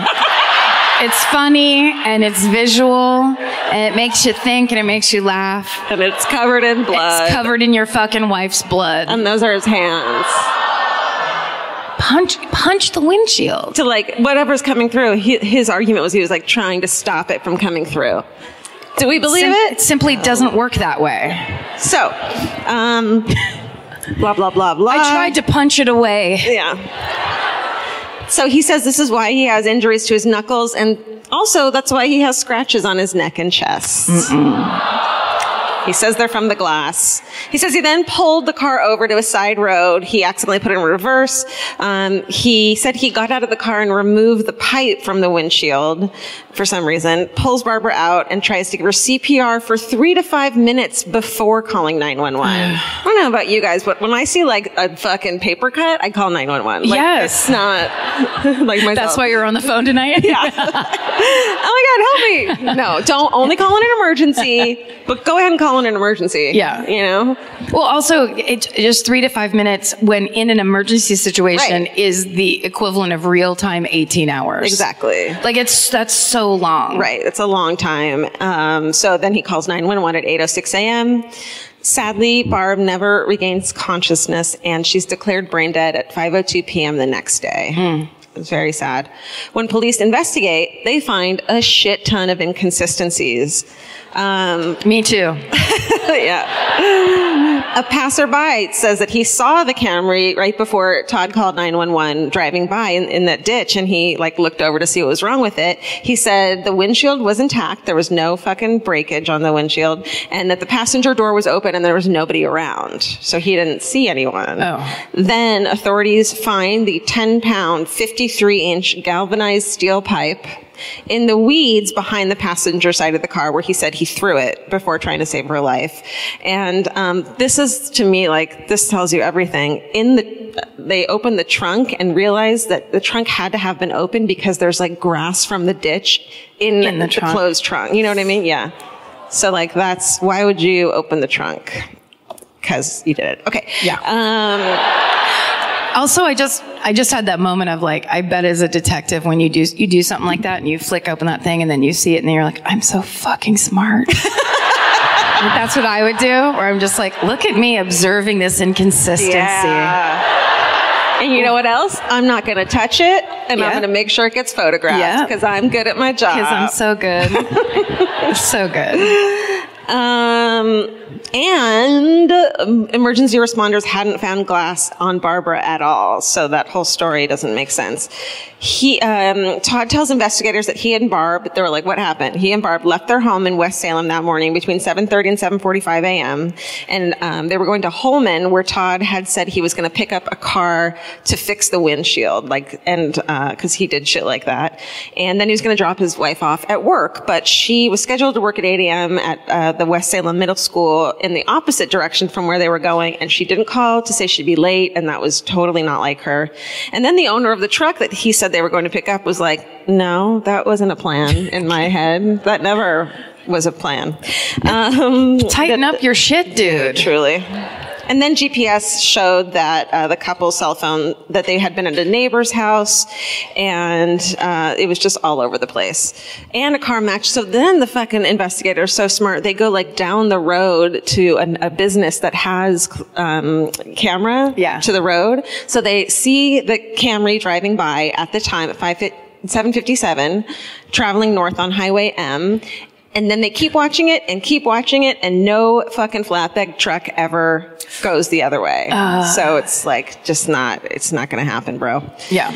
It's funny and it's visual and it makes you think and it makes you laugh. And it's covered in blood. It's covered in your fucking wife's blood. And those are his hands. Punch the windshield. To like whatever's coming through. His argument was he was like trying to stop it from coming through. Do we believe it? It simply doesn't work that way. So, blah, blah, blah, blah. I tried to punch it away. Yeah. So he says this is why he has injuries to his knuckles, and also that's why he has scratches on his neck and chest. He says they're from the glass. He says he then pulled the car over to a side road. He accidentally put it in reverse. He said he got out of the car and removed the pipe from the windshield for some reason, pulls Barbara out and tries to give her CPR for 3 to 5 minutes before calling 911. I don't know about you guys, but when I see like a fucking paper cut, I call 911. Like, yes. It's not like myself. That's why you're on the phone tonight? Yeah. Oh my God, help me. No, don't only call in an emergency, but go ahead and call in an emergency. Yeah. You know? Well, also, just 3 to 5 minutes when in an emergency situation is the equivalent of real time 18 hours. Exactly. Like that's so long. Right. It's a long time. So then he calls 911 at 8:06 a.m. Sadly, Barb never regains consciousness and she's declared brain dead at 5:02 p.m. the next day. It's very sad. When police investigate, they find a shit ton of inconsistencies. Me too. Yeah. A passerby says that he saw the Camry right before Todd called 911 driving by in that ditch, and he like looked over to see what was wrong with it. He said the windshield was intact. There was no fucking breakage on the windshield, and that the passenger door was open and there was nobody around. So he didn't see anyone. Oh. Then authorities find the 10-pound, 53-inch galvanized steel pipe in the weeds behind the passenger side of the car where he said he threw it before trying to save her life. And this is, to me, like, this tells you everything. They opened the trunk and realized that the trunk had to have been opened because there's, like, grass from the ditch in the closed trunk. You know what I mean? Yeah. So, like, why would you open the trunk? Because you did it. Okay. Yeah. Also, I just had that moment of like, I bet as a detective when you do something like that and you flick open that thing and then you see it and then you're like, I'm so fucking smart. That's what I would do, where I'm just like, look at me observing this inconsistency. Yeah. And you know what else? I'm not going to touch it, and I'm going to make sure it gets photographed because I'm good at my job. Because I'm so good. So good. And emergency responders hadn't found glass on Barbara at all, so that whole story doesn't make sense. Todd tells investigators that he and Barb, they were like, what happened? He and Barb left their home in West Salem that morning between 7:30 and 7:45 a.m. And they were going to Holman, where Todd had said he was going to pick up a car to fix the windshield, because he did shit like that. And then he was going to drop his wife off at work, but she was scheduled to work at 8 a.m. at the West Salem Middle School in the opposite direction from where they were going, and she didn't call to say she'd be late, and that was totally not like her. And then the owner of the truck that he said they were going to pick up was like, no, that wasn't a plan in my head. That never was a plan. Tighten up your shit, dude. Truly. And then GPS showed that the couple's cell phone, that they had been at a neighbor's house, and it was just all over the place. And a car match. So then the fucking investigators, so smart, they go like down the road to a business that has camera to the road. So they see the Camry driving by at the time at 7:57, traveling north on Highway M. And then they keep watching it, and no fucking flatbed truck ever goes the other way. So it's like, it's not going to happen, bro. Yeah.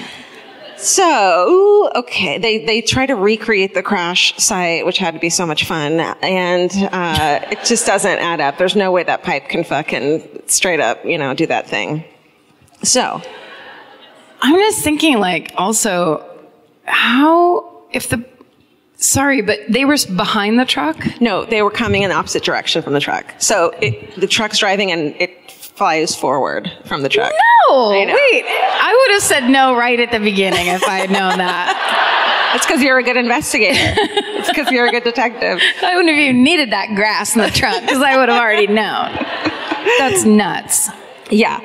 So, okay, they try to recreate the crash site, which had to be so much fun, and it just doesn't add up. There's no way that pipe can fucking straight up, do that thing. So, I'm just thinking, like, also, sorry, but they were behind the truck? No, they were coming in the opposite direction from the truck. So the truck's driving and it flies forward from the truck. No! Wait, I would have said no right at the beginning if I had known that. It's because you're a good investigator. It's because you're a good detective. I wouldn't have even needed that grass in the trunk because I would have already known. That's nuts. Yeah.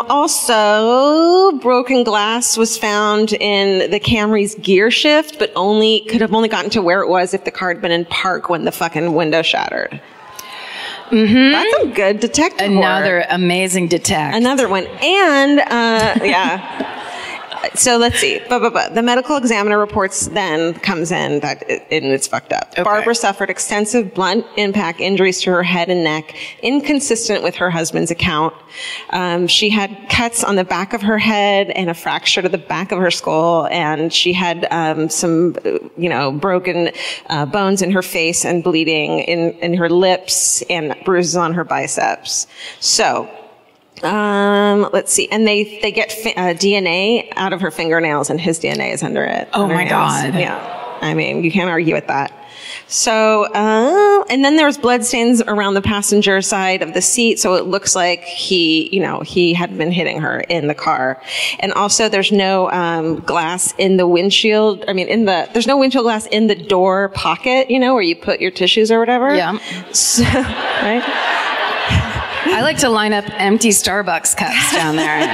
Also, broken glass was found in the Camry's gear shift, but could have only gotten to where it was if the car had been in park when the fucking window shattered. Mm-hmm. That's some good detective work. Amazing detective. Another one. And, yeah. So let's see. The medical examiner reports then comes in and it's fucked up. Okay. Barbara suffered extensive blunt impact injuries to her head and neck, inconsistent with her husband's account. She had cuts on the back of her head and a fracture to the back of her skull, and she had some, broken bones in her face and bleeding in her lips and bruises on her biceps. So. Let's see. And they get DNA out of her fingernails, and his DNA is under it. Oh my God. Yeah. I mean, you can't argue with that. So, and then there's bloodstains around the passenger side of the seat. So it looks like he had been hitting her in the car. And also there's no, glass in the windshield. I mean, there's no windshield glass in the door pocket, where you put your tissues or whatever. Yeah. So, right? I like to line up empty Starbucks cups down there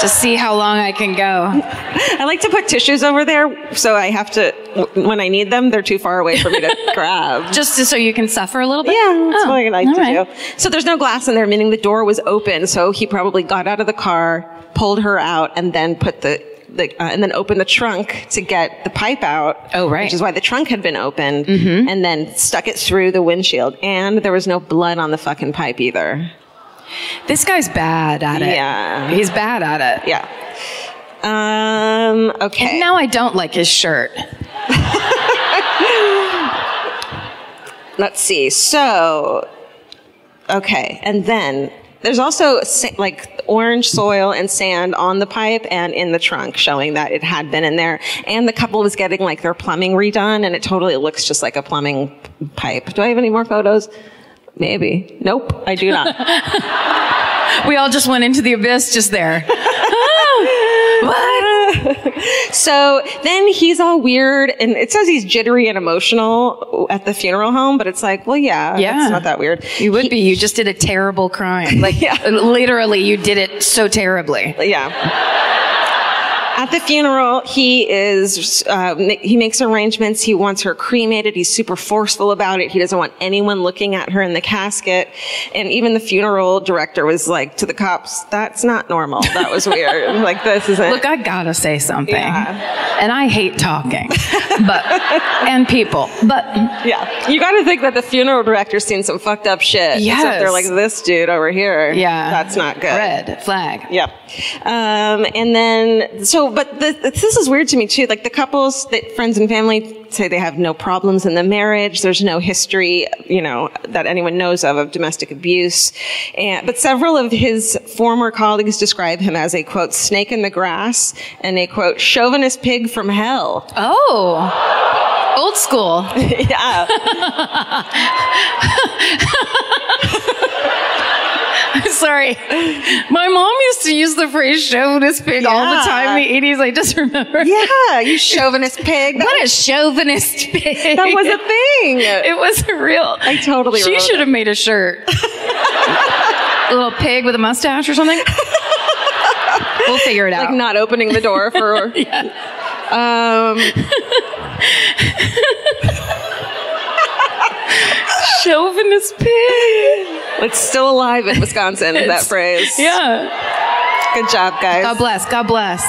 to see how long I can go. I like to put tissues over there, so I have to, when I need them, they're too far away for me to grab. Just so you can suffer a little bit? Yeah, that's what I like to do. So there's no glass in there, meaning the door was open, so he probably got out of the car, pulled her out, and then put and then opened the trunk to get the pipe out. Oh, right. Which is why the trunk had been opened, and then stuck it through the windshield. And there was no blood on the fucking pipe either. This guy's bad at it. Yeah. He's bad at it. Yeah. Okay. And now I don't like his shirt. Let's see. So, okay. And then there's also like orange soil and sand on the pipe and in the trunk, showing that it had been in there. And the couple was getting like their plumbing redone, and it totally looks just like a plumbing pipe. Do I have any more photos? Maybe. Nope, I do not. We all just went into the abyss just there. What? So then he's all weird, and it says he's jittery and emotional at the funeral home, but it's like, well, yeah. It's not that weird. You would be. You just did a terrible crime. Like, literally, you did it so terribly. Yeah. At the funeral, he makes arrangements. He wants her cremated. He's super forceful about it. He doesn't want anyone looking at her in the casket. And even the funeral director was like to the cops, "That's not normal. That was weird. Like, this isn't." Look, I gotta say something. Yeah. And I hate talking, and people, but yeah, you got to think that the funeral director's seen some fucked up shit. Yes. Except they're like, this dude over here. Yeah. That's not good. Red flag. Yeah. And then, but this is weird to me too. Like the couples, friends and family say they have no problems in the marriage. There's no history, that anyone knows of domestic abuse. But several of his former colleagues describe him as a, quote, snake in the grass and a, quote, chauvinist pig from hell. Oh, old school. Yeah. Sorry. My mom used to use the phrase chauvinist pig all the time in the 80s. I just remember. Yeah, you chauvinist pig. What a chauvinist pig. That was a thing. It was real. I totally She should have made a shirt. A little pig with a mustache or something. We'll figure it out. Like not opening the door for... Yeah. Chauvinist pig. It's still alive in Wisconsin, that phrase. Yeah. Good job, guys. God bless. God bless.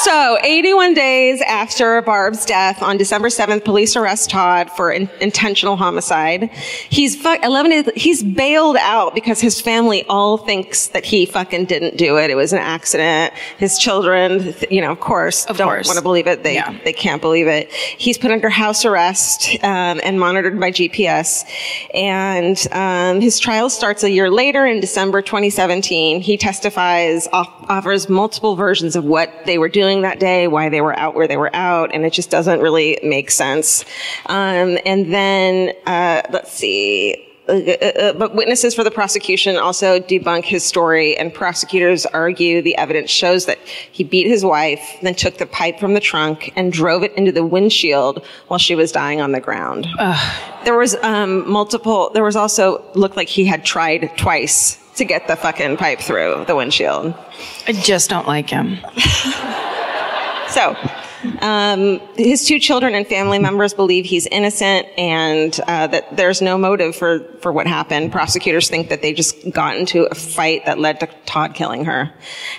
So, 81 days after Barb's death, on December 7th, police arrest Todd for intentional homicide. He's bailed out because his family all thinks that he fucking didn't do it. It was an accident. His children, of course, don't want to believe it. They can't believe it. He's put under house arrest and monitored by GPS. And his trial starts a year later in December 2017. He testifies, offers multiple versions of what they were doing that day, why they were out where they were out, and it just doesn't really make sense. And then, let's see. But witnesses for the prosecution also debunk his story, and prosecutors argue the evidence shows that he beat his wife, then took the pipe from the trunk and drove it into the windshield while she was dying on the ground. There was there was also, looked like he had tried twice to get the fucking pipe through the windshield. I just don't like him. So, his two children and family members believe he's innocent and that there's no motive for what happened. Prosecutors think that they just got into a fight that led to Todd killing her.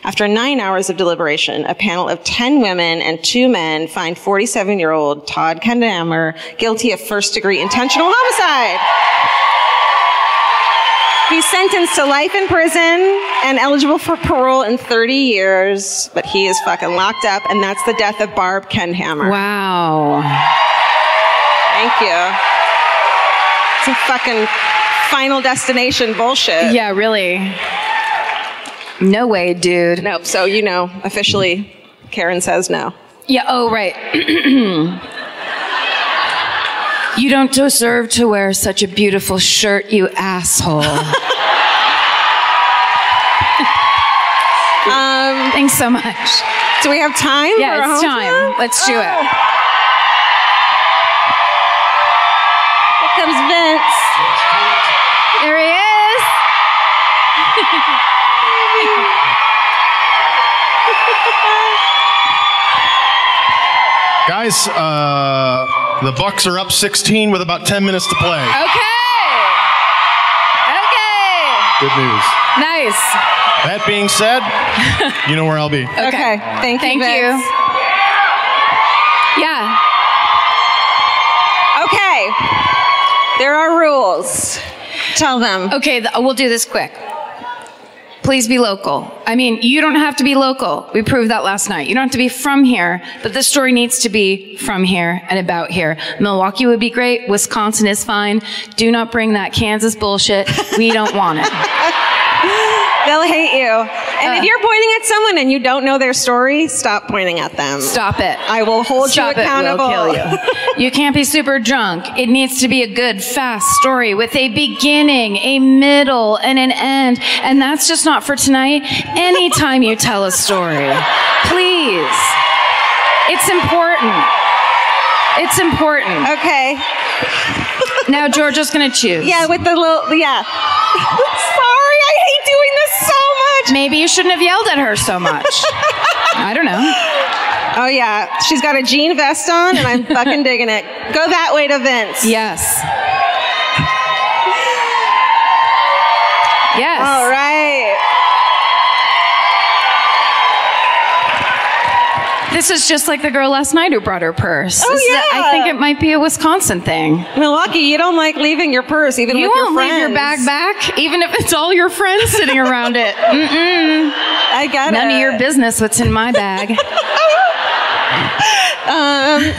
After 9 hours of deliberation, a panel of 10 women and 2 men find 47-year-old Todd Kendhammer guilty of first-degree intentional homicide. He's sentenced to life in prison and eligible for parole in 30 years, but he is fucking locked up, and that's the death of Barb Kendhammer. Wow. Thank you. Some fucking Final Destination bullshit. Yeah, really. No way, dude. Nope. So, officially, Karen says no. Yeah, oh, right. You don't deserve to wear such a beautiful shirt, you asshole. Thanks so much. Do we have time? Yeah, it's time. Let's do it. Here comes Vince. There he is. Guys, the Bucks are up 16 with about 10 minutes to play. Okay. Good news. Nice. That being said, you know where I'll be. Okay. Thank you, Vince. Yeah. Okay. There are rules. Tell them. Okay, we'll do this quick. Please be local. I mean, you don't have to be local. We proved that last night. You don't have to be from here, but this story needs to be from here and about here. Milwaukee would be great. Wisconsin is fine. Do not bring that Kansas bullshit. We don't want it. They'll hate you. And if you're pointing at someone and you don't know their story, stop pointing at them. Stop it. I will hold you accountable. We'll kill you. You can't be super drunk. It needs to be a good, fast story with a beginning, a middle, and an end. And that's just not for tonight. Anytime you tell a story, please. It's important. It's important. Okay. Now Georgia's gonna choose. Yeah, with the little, yeah. Sorry, I hate doing this so much. Maybe you shouldn't have yelled at her so much. I don't know. Oh, yeah. She's got a jean vest on, and I'm fucking digging it. Go that way to Vince. Yes. Yes. All right. This is just like the girl last night who brought her purse. Oh, yeah. I think it might be a Wisconsin thing. Milwaukee, you don't like leaving your purse, even You with your won't friends. leave your bag back, even if it's all your friends sitting around it. Mm-mm. I got None of your business what's in my bag.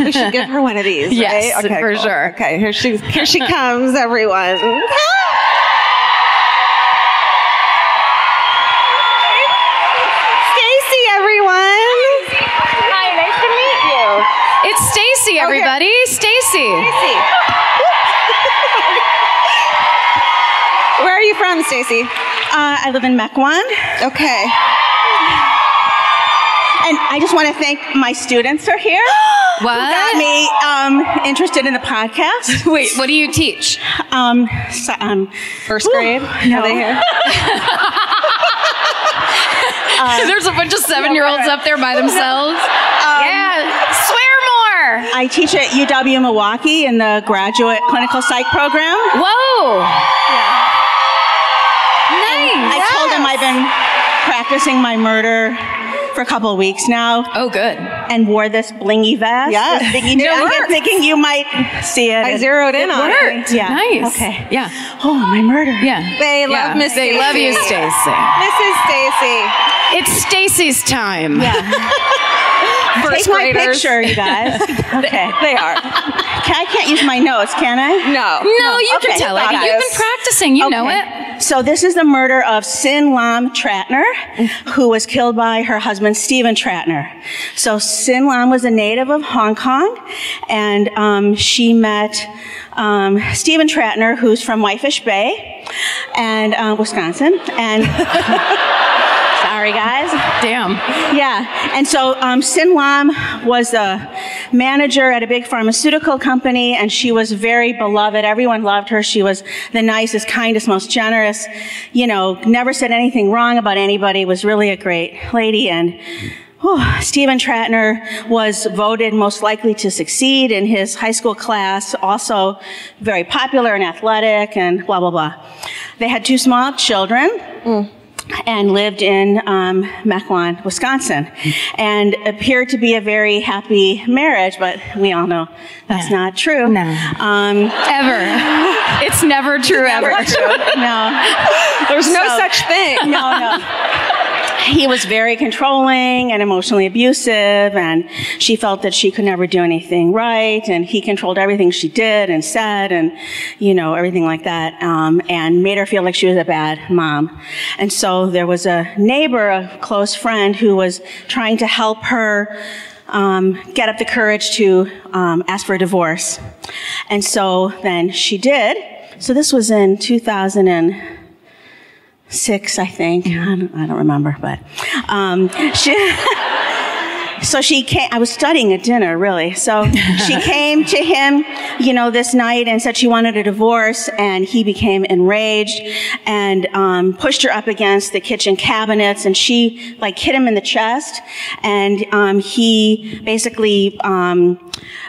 We should give her one of these, Yes, right? Okay, for cool. sure. Okay, here she comes, everyone. Stacy, everyone. Hi, nice to meet you. It's Stacy, everybody. Stacy. Stacy. Where are you from, Stacy? I live in Mequon. Okay. And I just want to thank my students are here. What? Who got me interested in the podcast. Wait, what do you teach? First grade? No. Are they here? There's a bunch of 7-year-olds up there by themselves. Yeah, swear more. I teach at UW Milwaukee in the graduate clinical psych program. Whoa. Nice. I told them I've been practicing my murder for a couple of weeks now. Oh, good. And wore this blingy vest. Yes. This blingy jacket, thinking you might see it. I zeroed in on it. Worked. Yeah. Nice. Okay. Yeah. Oh, my murder. Yeah. They love Miss They Stacy. love you, Stacy. Mrs. Stacy. It's Stacy's time. First Take my graders. picture, you guys. Okay. They are. I can't use my notes, can I? No. No, you Okay, can tell it. guys. You've been practicing. You know Okay. it. So this is the murder of Sin Lam Tratner, who was killed by her husband, Stephen Tratner. So Sin Lam was a native of Hong Kong, and she met Stephen Tratner, who's from Whitefish Bay, and Wisconsin, and sorry guys. Damn. Yeah, and so Sin Lam was a manager at a big pharmaceutical company, and she was very beloved. Everyone loved her. She was the nicest, kindest, most generous, never said anything wrong about anybody, was really a great lady. And Stephen Tratner was voted most likely to succeed in his high school class, also very popular and athletic, and blah, blah, blah. They had 2 small children. And lived in Mequon, Wisconsin, and appeared to be a very happy marriage, but we all know that's not true. No. Ever. It's never true ever. No. There's no such thing. No. He was very controlling and emotionally abusive, and she felt that she could never do anything right, and he controlled everything she did and said, and, everything like that, and made her feel like she was a bad mom. And so there was a neighbor, a close friend, who was trying to help her get up the courage to ask for a divorce. And so then she did. So this was in 2006, I think. I don't remember, but she came. I was studying at dinner, really. So she came to him, this night and said she wanted a divorce, and he became enraged and pushed her up against the kitchen cabinets, and she hit him in the chest, and he basically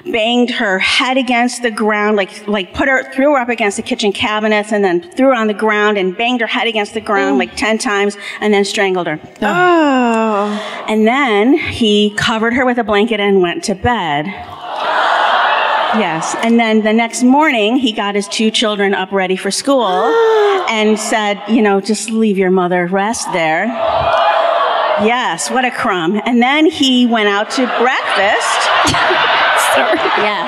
banged her head against the ground, threw her up against the kitchen cabinets, and then threw her on the ground and banged her head against the ground 10 times, and then strangled her. Oh. And then he covered her with a blanket and went to bed. Yes. And then the next morning, he got his 2 children up ready for school and said, just leave your mother rest there. Yes, what a crumb. And then he went out to breakfast. Sorry. Yeah.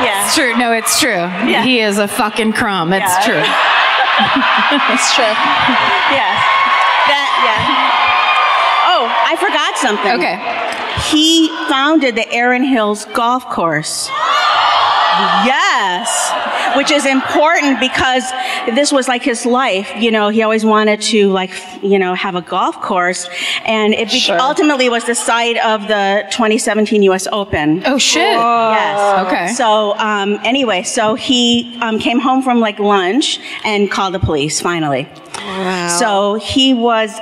Yeah. It's true. No, it's true. Yeah. He is a fucking crumb. It's Yeah. true. It's true. Yes. Oh, I forgot something. Okay. He founded the Erin Hills Golf Course. Yes, which is important because this was like his life. You know, he always wanted to have a golf course, and it ultimately was the site of the 2017 U.S. Open. Oh shit! Yes. Okay. So anyway, so he came home from lunch and called the police finally. Wow. So he was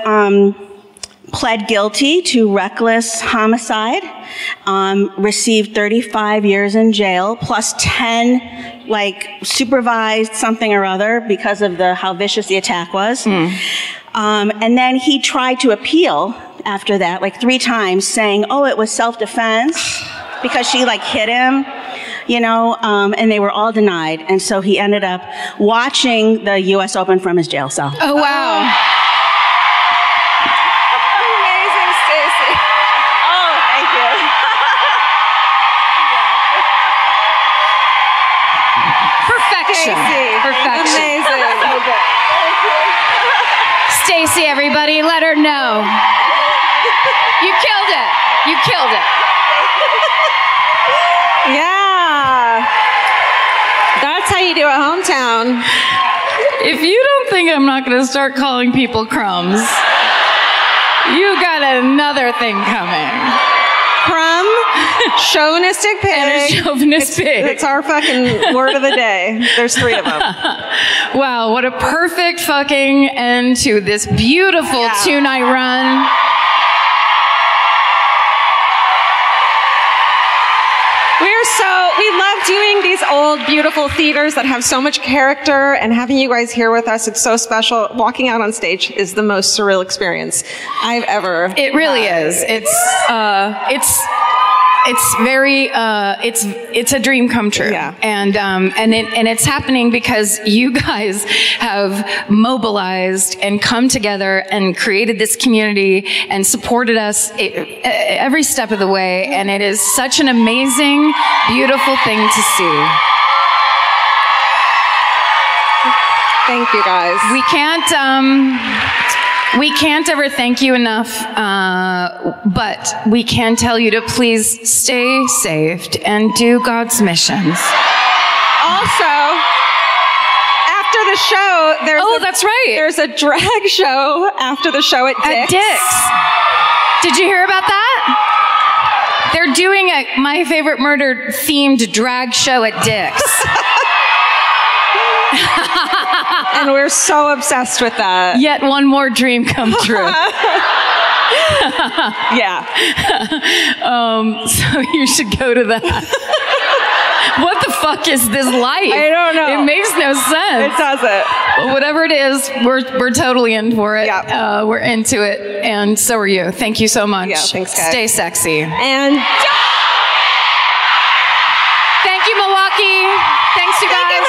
pled guilty to reckless homicide, received 35 years in jail, plus 10, supervised something or other because of how vicious the attack was. And then he tried to appeal after that, 3 times, saying, oh, it was self-defense because she, hit him, and they were all denied. And so he ended up watching the U.S. Open from his jail cell. Oh, wow. Perfection. Amazing. Stacy, everybody, let her know. You killed it. You killed it. Yeah. That's how you do a hometown. If you don't think I'm not going to start calling people crumbs, you got another thing coming. Crumb, chauvinistic pig. And a chauvinist pig. It's our fucking word of the day. There's 3 of them. Wow, what a perfect fucking end to this beautiful 2-night run. We love doing these old, beautiful theaters that have so much character, and having you guys here with us, it's so special. Walking out on stage is the most surreal experience I've ever It really is. It's very, it's a dream come true. Yeah. And it's happening because you guys have mobilized and come together and created this community and supported us every step of the way. And it is such an amazing, beautiful thing to see. Thank you, guys. We can't ever thank you enough, but we can tell you to please stay saved and do God's missions. Also, after the show, that's right. There's a drag show after the show at Dick's. Did you hear about that? They're doing a My Favorite Murder themed drag show at Dick's. And we're so obsessed with that. Yet one more dream come true. Yeah. So you should go to that. What the fuck is this life? I don't know. It makes no sense. It doesn't. But whatever it is, we're totally in for it. Yep. We're into it, and so are you. Thank you so much. Yeah, thanks, guys. Stay sexy. And thank you, Milwaukee. Thanks, you guys.